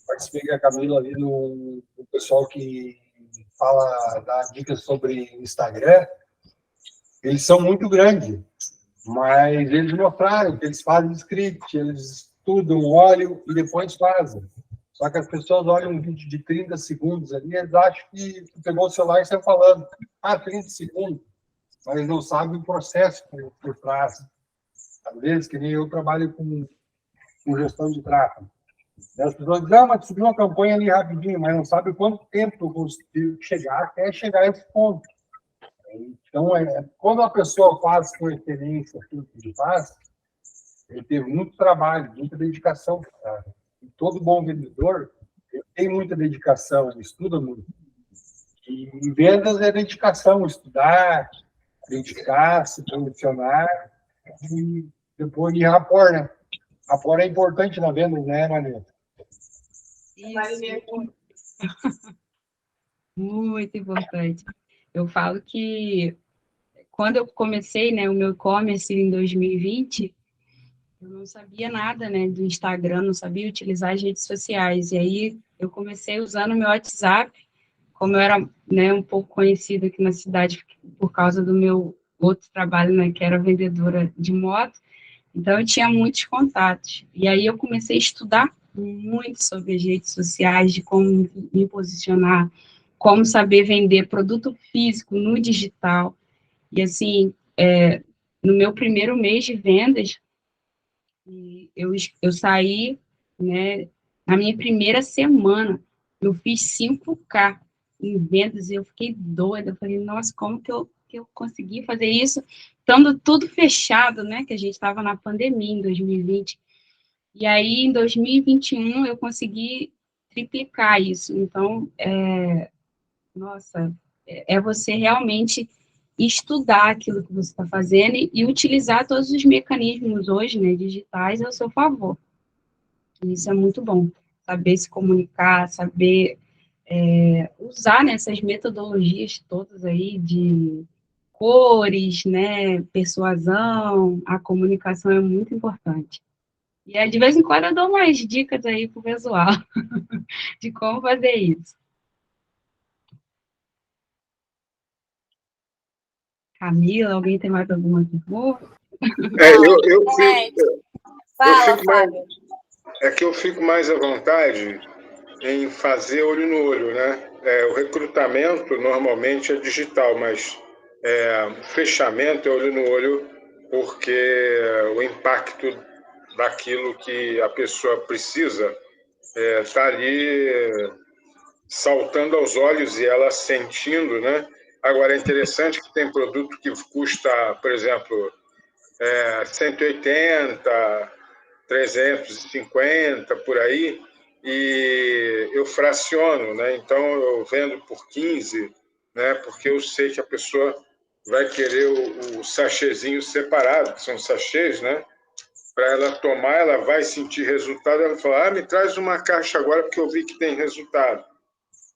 participei com a Camila ali no pessoal que fala, dá dicas sobre Instagram. Eles são muito grandes, mas eles mostraram que eles fazem script, eles estudam, olham e depois fazem. Só que as pessoas olham um vídeo de 30 segundos ali, eles acham que pegou o celular e saiu falando. 30 segundos. Mas não sabem o processo por trás. Às vezes, que nem eu trabalho com gestão de tráfego. As pessoas dizem, mas subiu uma campanha ali rapidinho, mas não sabe quanto tempo eu consigo chegar até chegar a esse ponto. Então, quando a pessoa faz com excelência aquilo que ele faz, ele teve muito trabalho, muita dedicação. Cara. E todo bom vendedor tem muita dedicação, ele estuda muito. E vendas é dedicação, estudar, identificar, se posicionar e depois de rapport, né? Rapport é importante na venda, né, Maria? Isso. Muito importante. Eu falo que quando eu comecei, né, o meu e-commerce em 2020, eu não sabia nada, né, do Instagram, não sabia utilizar as redes sociais. E aí eu comecei usando o meu WhatsApp, como eu era, né, um pouco conhecida aqui na cidade por causa do meu outro trabalho, né, que era vendedora de moto. Então eu tinha muitos contatos. E aí eu comecei a estudar muito sobre as redes sociais, de como me posicionar, como saber vender produto físico no digital. E assim, no meu primeiro mês de vendas, eu saí, né, na minha primeira semana, eu fiz 5K em vendas e eu fiquei doida. Eu falei, nossa, como que eu consegui fazer isso? Estando tudo fechado, né, que a gente estava na pandemia em 2020. E aí, em 2021, eu consegui triplicar isso. Então, nossa, é você realmente estudar aquilo que você está fazendo e utilizar todos os mecanismos hoje, né, digitais, ao seu favor. Isso é muito bom. Saber se comunicar, saber usar nessas metodologias todas aí de cores, né, persuasão, a comunicação é muito importante. E aí, de vez em quando eu dou umas dicas aí pro pessoal de como fazer isso. Camila, alguém tem mais alguma pergunta? Fala, Fábio. É que eu fico mais à vontade em fazer olho no olho, né? O recrutamento normalmente é digital, mas o fechamento é olho no olho, porque o impacto daquilo que a pessoa precisa está ali saltando aos olhos e ela sentindo, né? Agora, é interessante que tem produto que custa, por exemplo, 180, 350, por aí, e eu fraciono, né? Então, eu vendo por 15, né? Porque eu sei que a pessoa vai querer o sachêzinho separado, que são sachês, né? Para ela tomar, ela vai sentir resultado, ela fala, me traz uma caixa agora, porque eu vi que tem resultado.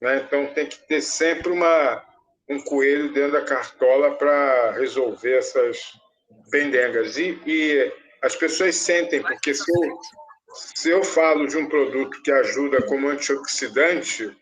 Né? Então, tem que ter sempre um coelho dentro da cartola para resolver essas pendengas. E as pessoas sentem, porque se eu falo de um produto que ajuda como antioxidante,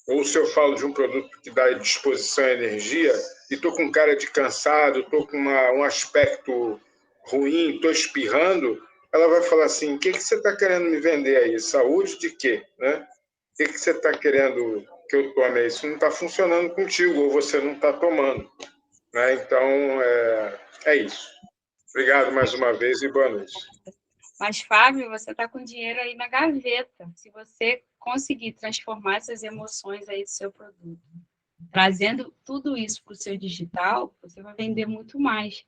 ou se eu falo de um produto que dá disposição à energia, e estou com cara de cansado, estou com um aspecto ruim, estou espirrando, ela vai falar assim, o que você está querendo me vender aí? Saúde de quê? Né? O que você está querendo que eu tome? Isso não está funcionando contigo, ou você não está tomando. Né? Então, é isso. Obrigado mais uma vez e boa noite. Mas, Fábio, você está com dinheiro aí na gaveta. Se você conseguir transformar essas emoções aí do seu produto, trazendo tudo isso para o seu digital, você vai vender muito mais.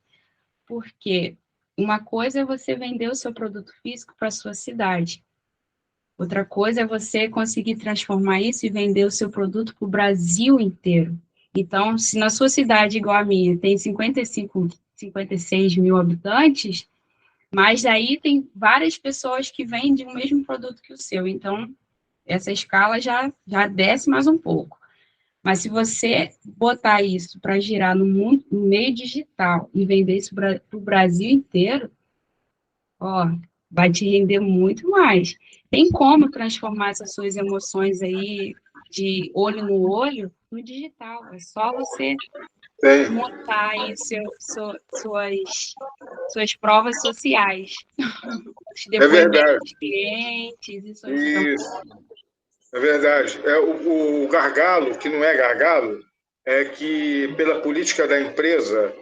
Porque uma coisa é você vender o seu produto físico para a sua cidade. Outra coisa é você conseguir transformar isso e vender o seu produto para o Brasil inteiro. Então, se na sua cidade, igual a minha, tem 55, 56 mil habitantes, mas aí tem várias pessoas que vendem o mesmo produto que o seu. Então, essa escala já desce mais um pouco. Mas se você botar isso para girar no meio digital e vender isso para o Brasil inteiro, vai te render muito mais. Tem como transformar essas suas emoções aí de olho no olho no digital. É só você montar aí suas provas sociais. É verdade. Dos clientes. Isso. É verdade. O gargalo, que não é gargalo, é que, pela política da empresa,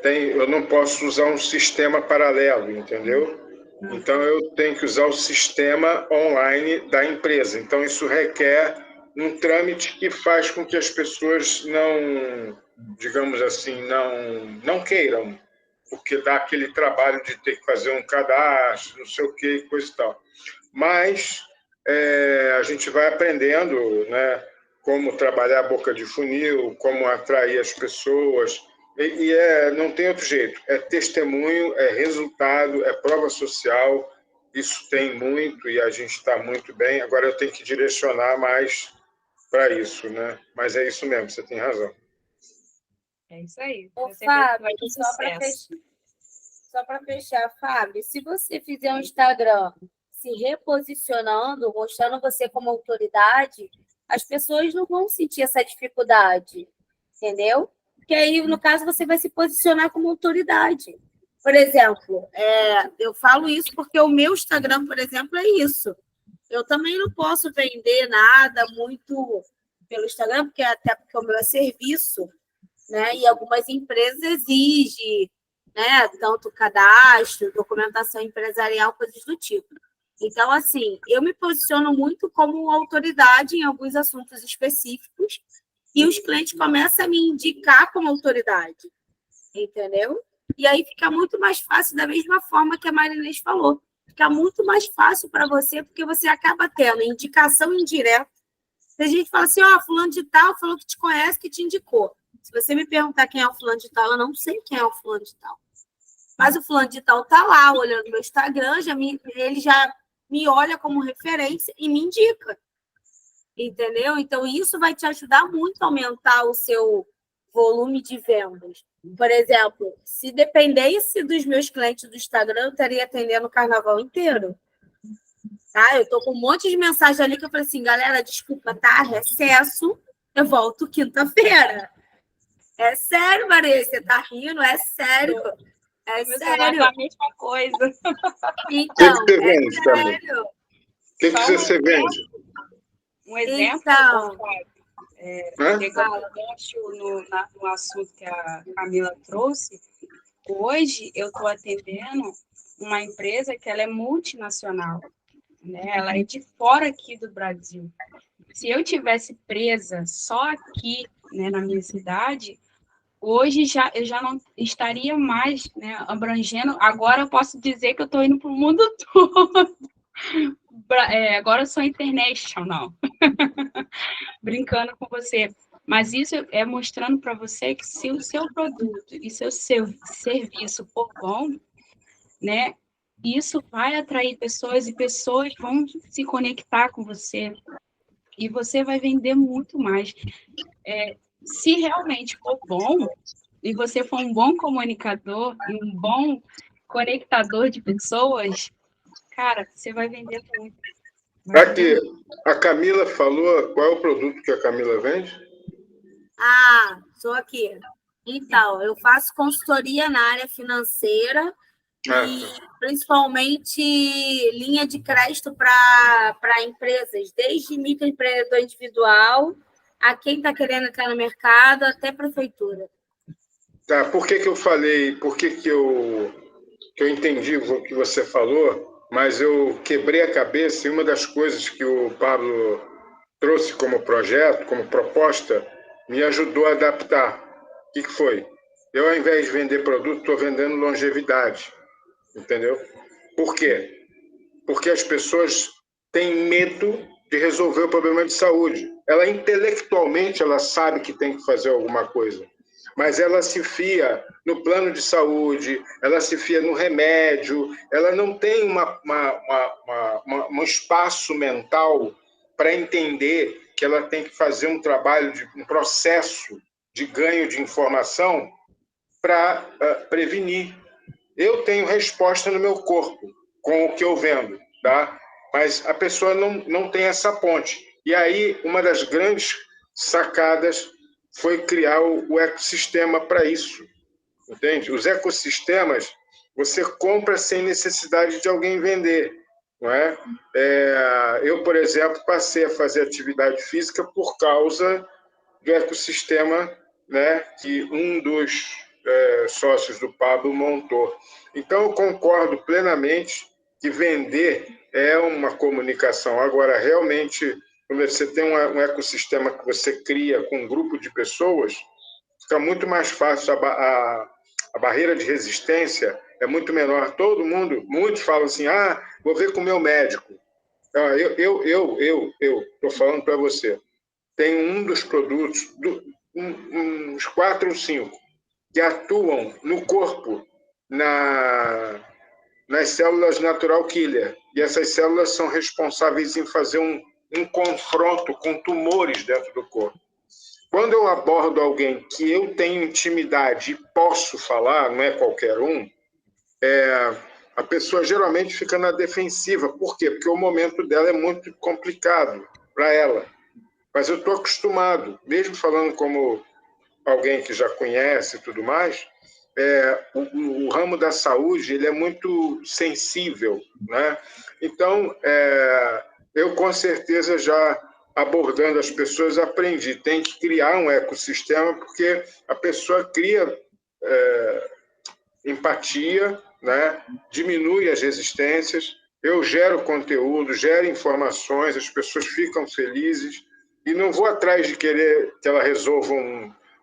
eu não posso usar um sistema paralelo, entendeu? Então, eu tenho que usar o sistema online da empresa. Então, isso requer um trâmite que faz com que as pessoas não, digamos assim, não queiram, porque dá aquele trabalho de ter que fazer um cadastro, não sei o que, coisa e tal. Mas a gente vai aprendendo, né, como trabalhar a boca de funil, como atrair as pessoas. Não tem outro jeito. É testemunho, é resultado, é prova social. Isso tem muito e a gente está muito bem. Agora eu tenho que direcionar mais para isso, né? Mas é isso mesmo, você tem razão. É isso aí. Ô, Você Fábio, vai ter sucesso. só para fechar, Fábio, se você fizer um Instagram se reposicionando, mostrando você como autoridade, as pessoas não vão sentir essa dificuldade, entendeu? Porque aí, no caso, você vai se posicionar como autoridade. Por exemplo, eu falo isso porque o meu Instagram, por exemplo, é isso. Eu também não posso vender nada muito pelo Instagram, até porque o meu é serviço, né? E algumas empresas exigem, né? Tanto cadastro, documentação empresarial, coisas do tipo. Então, assim, eu me posiciono muito como autoridade em alguns assuntos específicos e os clientes começam a me indicar como autoridade, entendeu? E aí fica muito mais fácil, da mesma forma que a Marinês falou. Fica muito mais fácil para você, porque você acaba tendo indicação indireta. Tem gente que fala assim, fulano de tal falou que te conhece, que te indicou. Se você me perguntar quem é o fulano de tal, eu não sei quem é o fulano de tal. Mas o fulano de tal está lá, olhando meu Instagram, ele já me olha como referência e me indica. Entendeu? Então, isso vai te ajudar muito a aumentar o seu volume de vendas. Por exemplo, se dependesse dos meus clientes do Instagram, eu estaria atendendo o carnaval inteiro. Tá? Eu estou com um monte de mensagem ali que eu falei assim, galera, desculpa, tá? Recesso, eu volto quinta-feira. É sério, Maria, você tá rindo? É sério. É sério. A mesma coisa. Então, O que você vende, sério. O que você vende? Um exemplo, Então, pegando o gancho no assunto que a Camila trouxe, hoje eu estou atendendo uma empresa que ela é multinacional, né? Ela é de fora aqui do Brasil. Se eu tivesse presa só aqui, né, na minha cidade, hoje eu já não estaria mais, né, abrangendo. Agora eu posso dizer que eu estou indo para o mundo todo. Agora eu sou international. Brincando com você. Mas isso é mostrando para você que se o seu produto e seu serviço for bom, né, isso vai atrair pessoas e pessoas vão se conectar com você e você vai vender muito mais. Se realmente for bom e você for um bom comunicador e um bom conectador de pessoas, cara, você vai vender muito. Aqui, a Camila falou, qual é o produto que a Camila vende? sou aqui. Então, eu faço consultoria na área financeira e principalmente linha de crédito para empresas, desde microempreendedor individual a quem está querendo entrar no mercado, até prefeitura. Tá, por que eu falei, por que eu entendi o que você falou, mas eu quebrei a cabeça e uma das coisas que o Pablo trouxe como projeto, como proposta, me ajudou a adaptar. O que foi? Eu, ao invés de vender produto, estou vendendo longevidade. Entendeu? Por quê? Porque as pessoas têm medo de resolver o problema de saúde. Ela, intelectualmente, ela sabe que tem que fazer alguma coisa, mas ela se fia no plano de saúde, ela se fia no remédio, ela não tem um espaço mental para entender que ela tem que fazer um trabalho, um processo de ganho de informação para prevenir. Eu tenho resposta no meu corpo com o que eu vendo, tá? Mas a pessoa não tem essa ponte. E aí, uma das grandes sacadas foi criar o ecossistema para isso, entende? Os ecossistemas você compra sem necessidade de alguém vender, não é? Eu, por exemplo, passei a fazer atividade física por causa do ecossistema, né, que um dos sócios do Pablo montou. Então, eu concordo plenamente que vender é uma comunicação. Agora, realmente, quando você tem um ecossistema que você cria com um grupo de pessoas, fica muito mais fácil, a barreira de resistência é muito menor. Muitos falam assim, vou ver com o meu médico. Eu estou falando para você, tem um dos produtos, uns 4 ou 5, que atuam no corpo, nas células natural killer. E essas células são responsáveis em fazer um confronto com tumores dentro do corpo. Quando eu abordo alguém que eu tenho intimidade e posso falar, não é qualquer um, a pessoa geralmente fica na defensiva. Por quê? Porque o momento dela é muito complicado para ela. Mas eu estou acostumado, mesmo falando como alguém que já conhece e tudo mais, o ramo da saúde ele é muito sensível, né? Então, eu com certeza já abordando as pessoas aprendi, tem que criar um ecossistema, porque a pessoa cria empatia, né? Diminui as resistências, eu gero conteúdo, gero informações, as pessoas ficam felizes, e não vou atrás de querer que ela resolva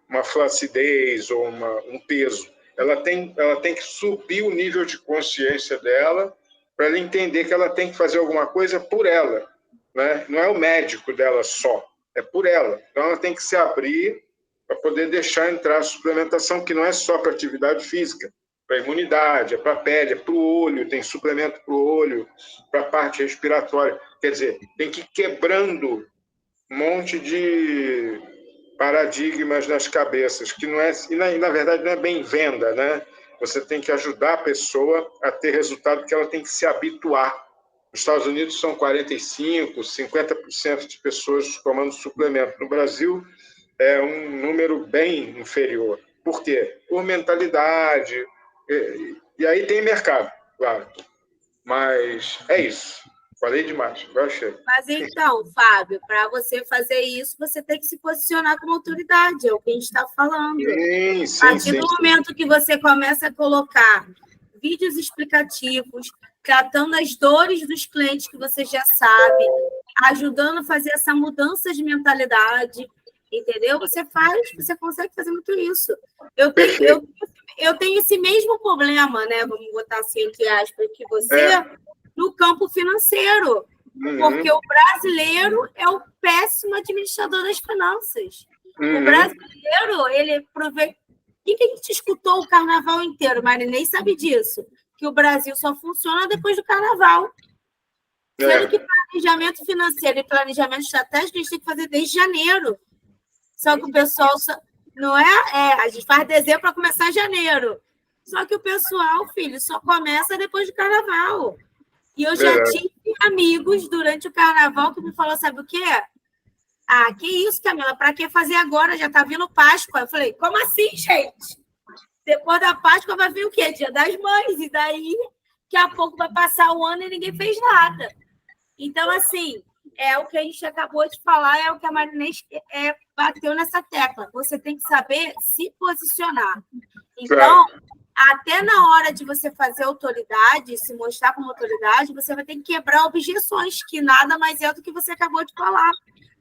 uma flacidez ou um peso. Ela tem que subir o nível de consciência dela para ela entender que ela tem que fazer alguma coisa por ela, né? Não é o médico dela só, é por ela. Então, ela tem que se abrir para poder deixar entrar a suplementação, que não é só para atividade física, para a imunidade, é para a pele, é para o olho, tem suplemento para o olho, para a parte respiratória. Quer dizer, tem que ir quebrando um monte de paradigmas nas cabeças, que não é, e na verdade não é bem venda, né? Você tem que ajudar a pessoa a ter resultado que ela tem que se habituar. Nos Estados Unidos são 45%, 50% de pessoas tomando suplemento. No Brasil é um número bem inferior. Por quê? Por mentalidade. E aí tem mercado, claro. Mas é isso. Falei demais, agora chega. Mas então, Fábio, para você fazer isso, você tem que se posicionar como autoridade, é o que a gente está falando. Sim, A partir do momento que você começa a colocar vídeos explicativos, tratando as dores dos clientes que você já sabe, ajudando a fazer essa mudança de mentalidade, entendeu? Você consegue fazer muito isso. Eu tenho esse mesmo problema, né? Vamos botar assim, entre aspas, que você, no campo financeiro. Porque o brasileiro é o péssimo administrador das finanças. O brasileiro, ele aproveita. O que a gente escutou o carnaval inteiro? Marinês sabe disso. Que o Brasil só funciona depois do carnaval. Sendo que planejamento financeiro e planejamento estratégico a gente tem que fazer desde janeiro. Só que o pessoal não a gente faz dezembro para começar janeiro. Só que o pessoal, filho, só começa depois do carnaval. E eu já tive amigos durante o carnaval que me falaram, sabe o quê? Ah, que isso, Camila? Para que fazer agora? Já está vindo Páscoa. Eu falei, como assim, gente? Depois da Páscoa vai vir o quê? Dia das Mães. E daí, daqui a pouco vai passar o ano e ninguém fez nada. Então, assim, é o que a gente acabou de falar, é o que a Marinês bateu nessa tecla. Você tem que saber se posicionar. Então, até na hora de você fazer autoridade, se mostrar como autoridade, você vai ter que quebrar objeções, que nada mais é do que você acabou de falar.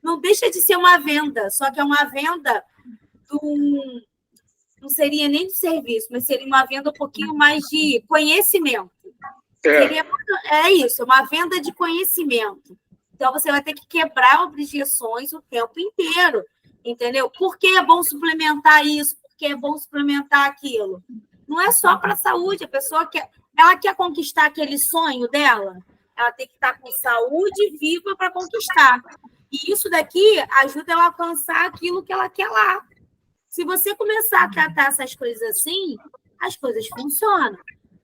Não deixa de ser uma venda, só que é uma venda não seria nem de serviço, mas seria uma venda um pouquinho mais de conhecimento. É isso, uma venda de conhecimento. Então, você vai ter que quebrar objeções o tempo inteiro, entendeu? Por que é bom suplementar isso? Por que é bom suplementar aquilo? Não é só para a saúde, a pessoa ela quer conquistar aquele sonho dela, ela tem que estar com saúde viva para conquistar. E isso daqui ajuda ela a alcançar aquilo que ela quer lá. Se você começar a tratar essas coisas assim, as coisas funcionam.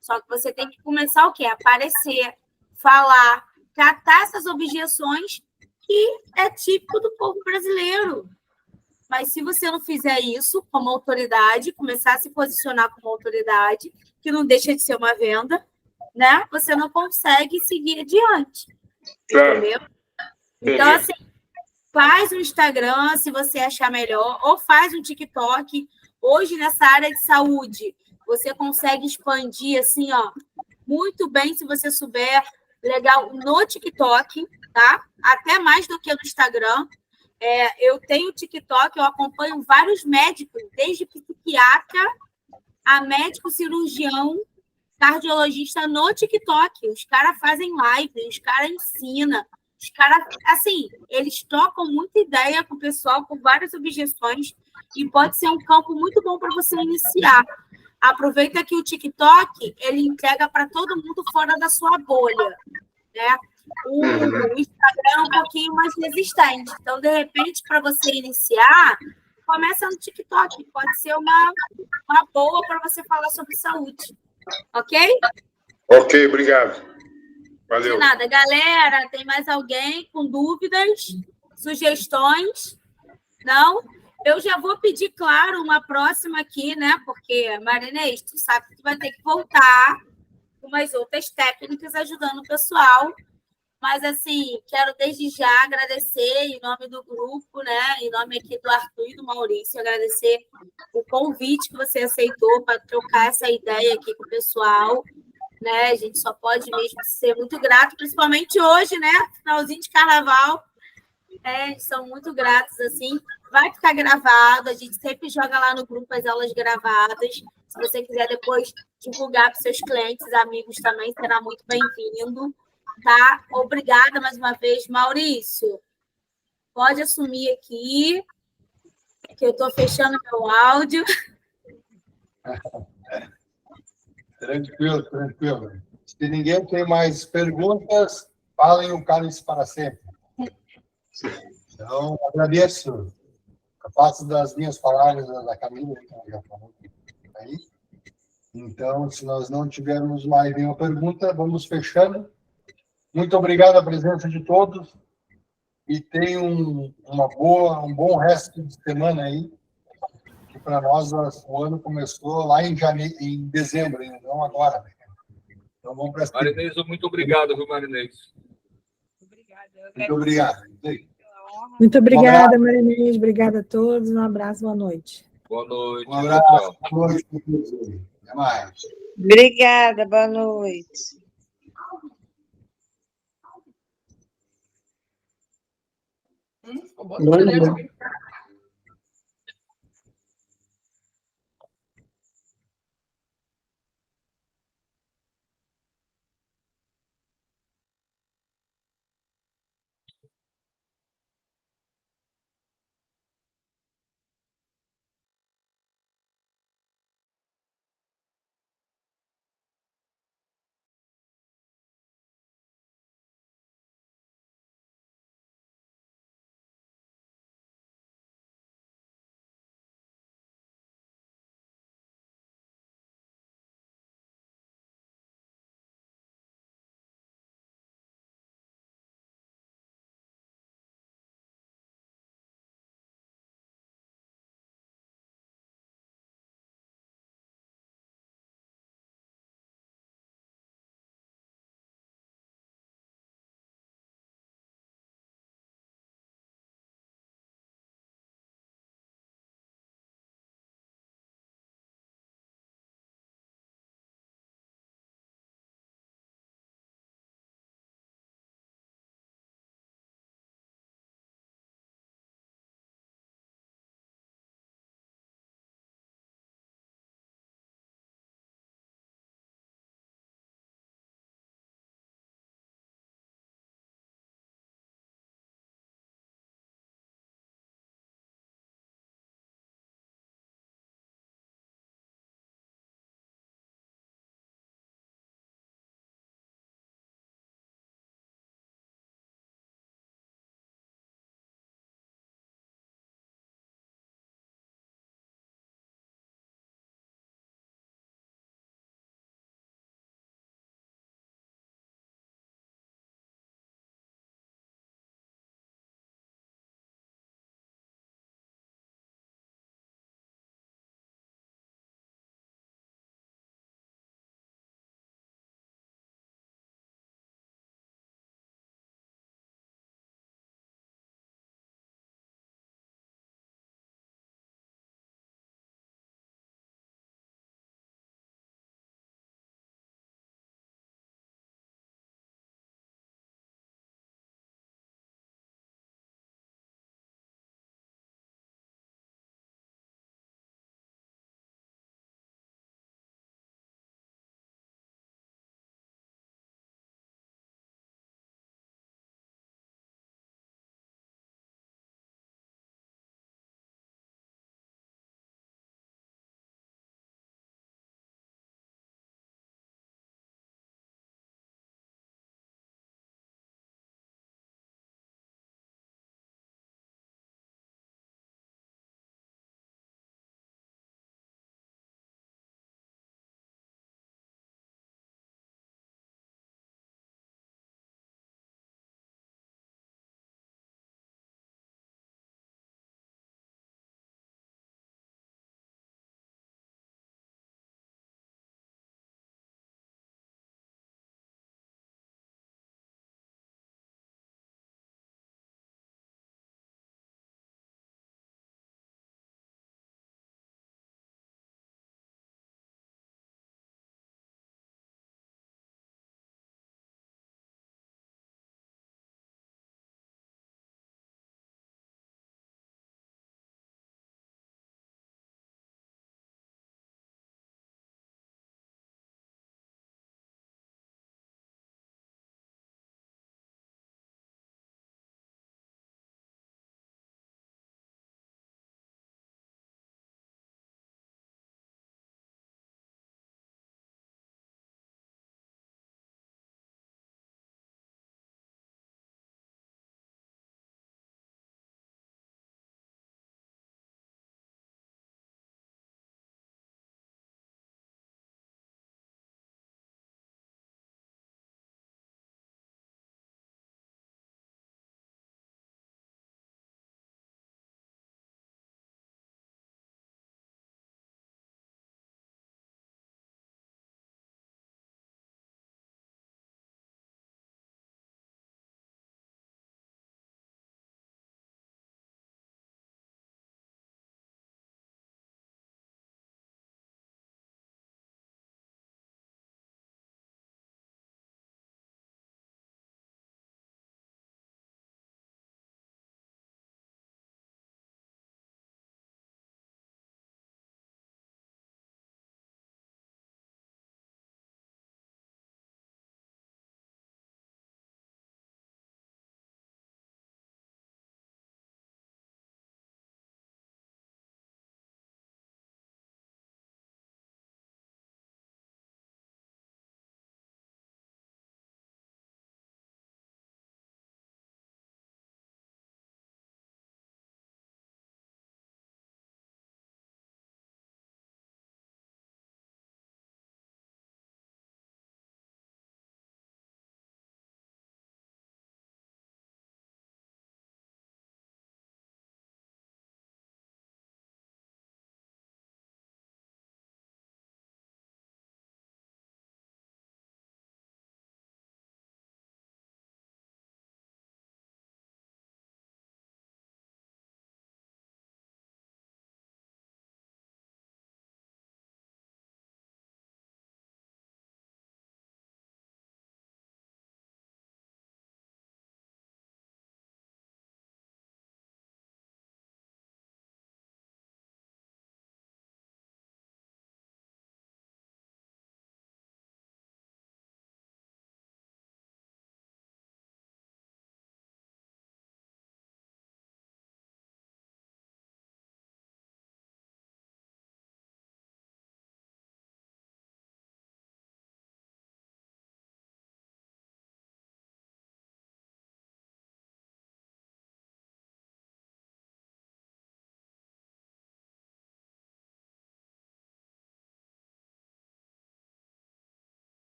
Só que você tem que começar o quê? Aparecer, falar, tratar essas objeções que é típico do povo brasileiro. Mas se você não fizer isso como autoridade, começar a se posicionar como autoridade, que não deixa de ser uma venda, né? Você não consegue seguir adiante. Entendeu? Então, assim, faz um Instagram, se você achar melhor, ou faz um TikTok. Hoje, nessa área de saúde, você consegue expandir, assim, ó, muito bem, se você souber, legal, no TikTok, tá? Até mais do que no Instagram. Eu tenho TikTok, eu acompanho vários médicos, desde psiquiatra a médico cirurgião, cardiologista no TikTok. Os caras fazem live, os caras ensinam. Os caras, assim, eles trocam muita ideia com o pessoal, com várias objeções. e pode ser um campo muito bom para você iniciar. Aproveita que o TikTok, ele entrega para todo mundo fora da sua bolha, né? O Instagram é um pouquinho mais resistente. Então, de repente, para você iniciar, começa no TikTok. Pode ser uma boa para você falar sobre saúde. Ok? Ok, obrigado. Valeu. De nada. Galera, tem mais alguém com dúvidas, sugestões? Não? Eu já vou pedir, claro, uma próxima aqui, né? Porque, Marinês, tu sabe que tu vai ter que voltar com umas outras técnicas ajudando o pessoal. Mas, assim, quero desde já agradecer em nome do grupo, né? Em nome aqui do Arthur e do Maurício, agradecer o convite que você aceitou para trocar essa ideia aqui com o pessoal, né? A gente só pode mesmo ser muito grato, principalmente hoje, né? Finalzinho de carnaval. São muito gratos, assim. Vai ficar gravado, a gente sempre joga lá no grupo as aulas gravadas. Se você quiser depois divulgar para os seus clientes, amigos também, será muito bem-vindo. Tá? Obrigada mais uma vez, Maurício. Pode assumir aqui, que eu estou fechando meu áudio. Tranquilo, tranquilo. Se ninguém tem mais perguntas, falem o cálice para sempre. Então, agradeço. Eu faço das minhas palavras da Camila, que ela já falou aí. Então, se nós não tivermos mais nenhuma pergunta, vamos fechando. Muito obrigado a presença de todos e tenham um bom resto de semana aí, que para nós o ano começou lá em dezembro, ainda, não agora. Né? Então vamos para Marinês, muito obrigado, viu, Marinês? Muito obrigado. Muito obrigada, Marinês. Obrigada a todos. Um abraço, boa noite. Boa noite. Um abraço. Boa noite. Até mais. Obrigada, boa noite. Boa noite.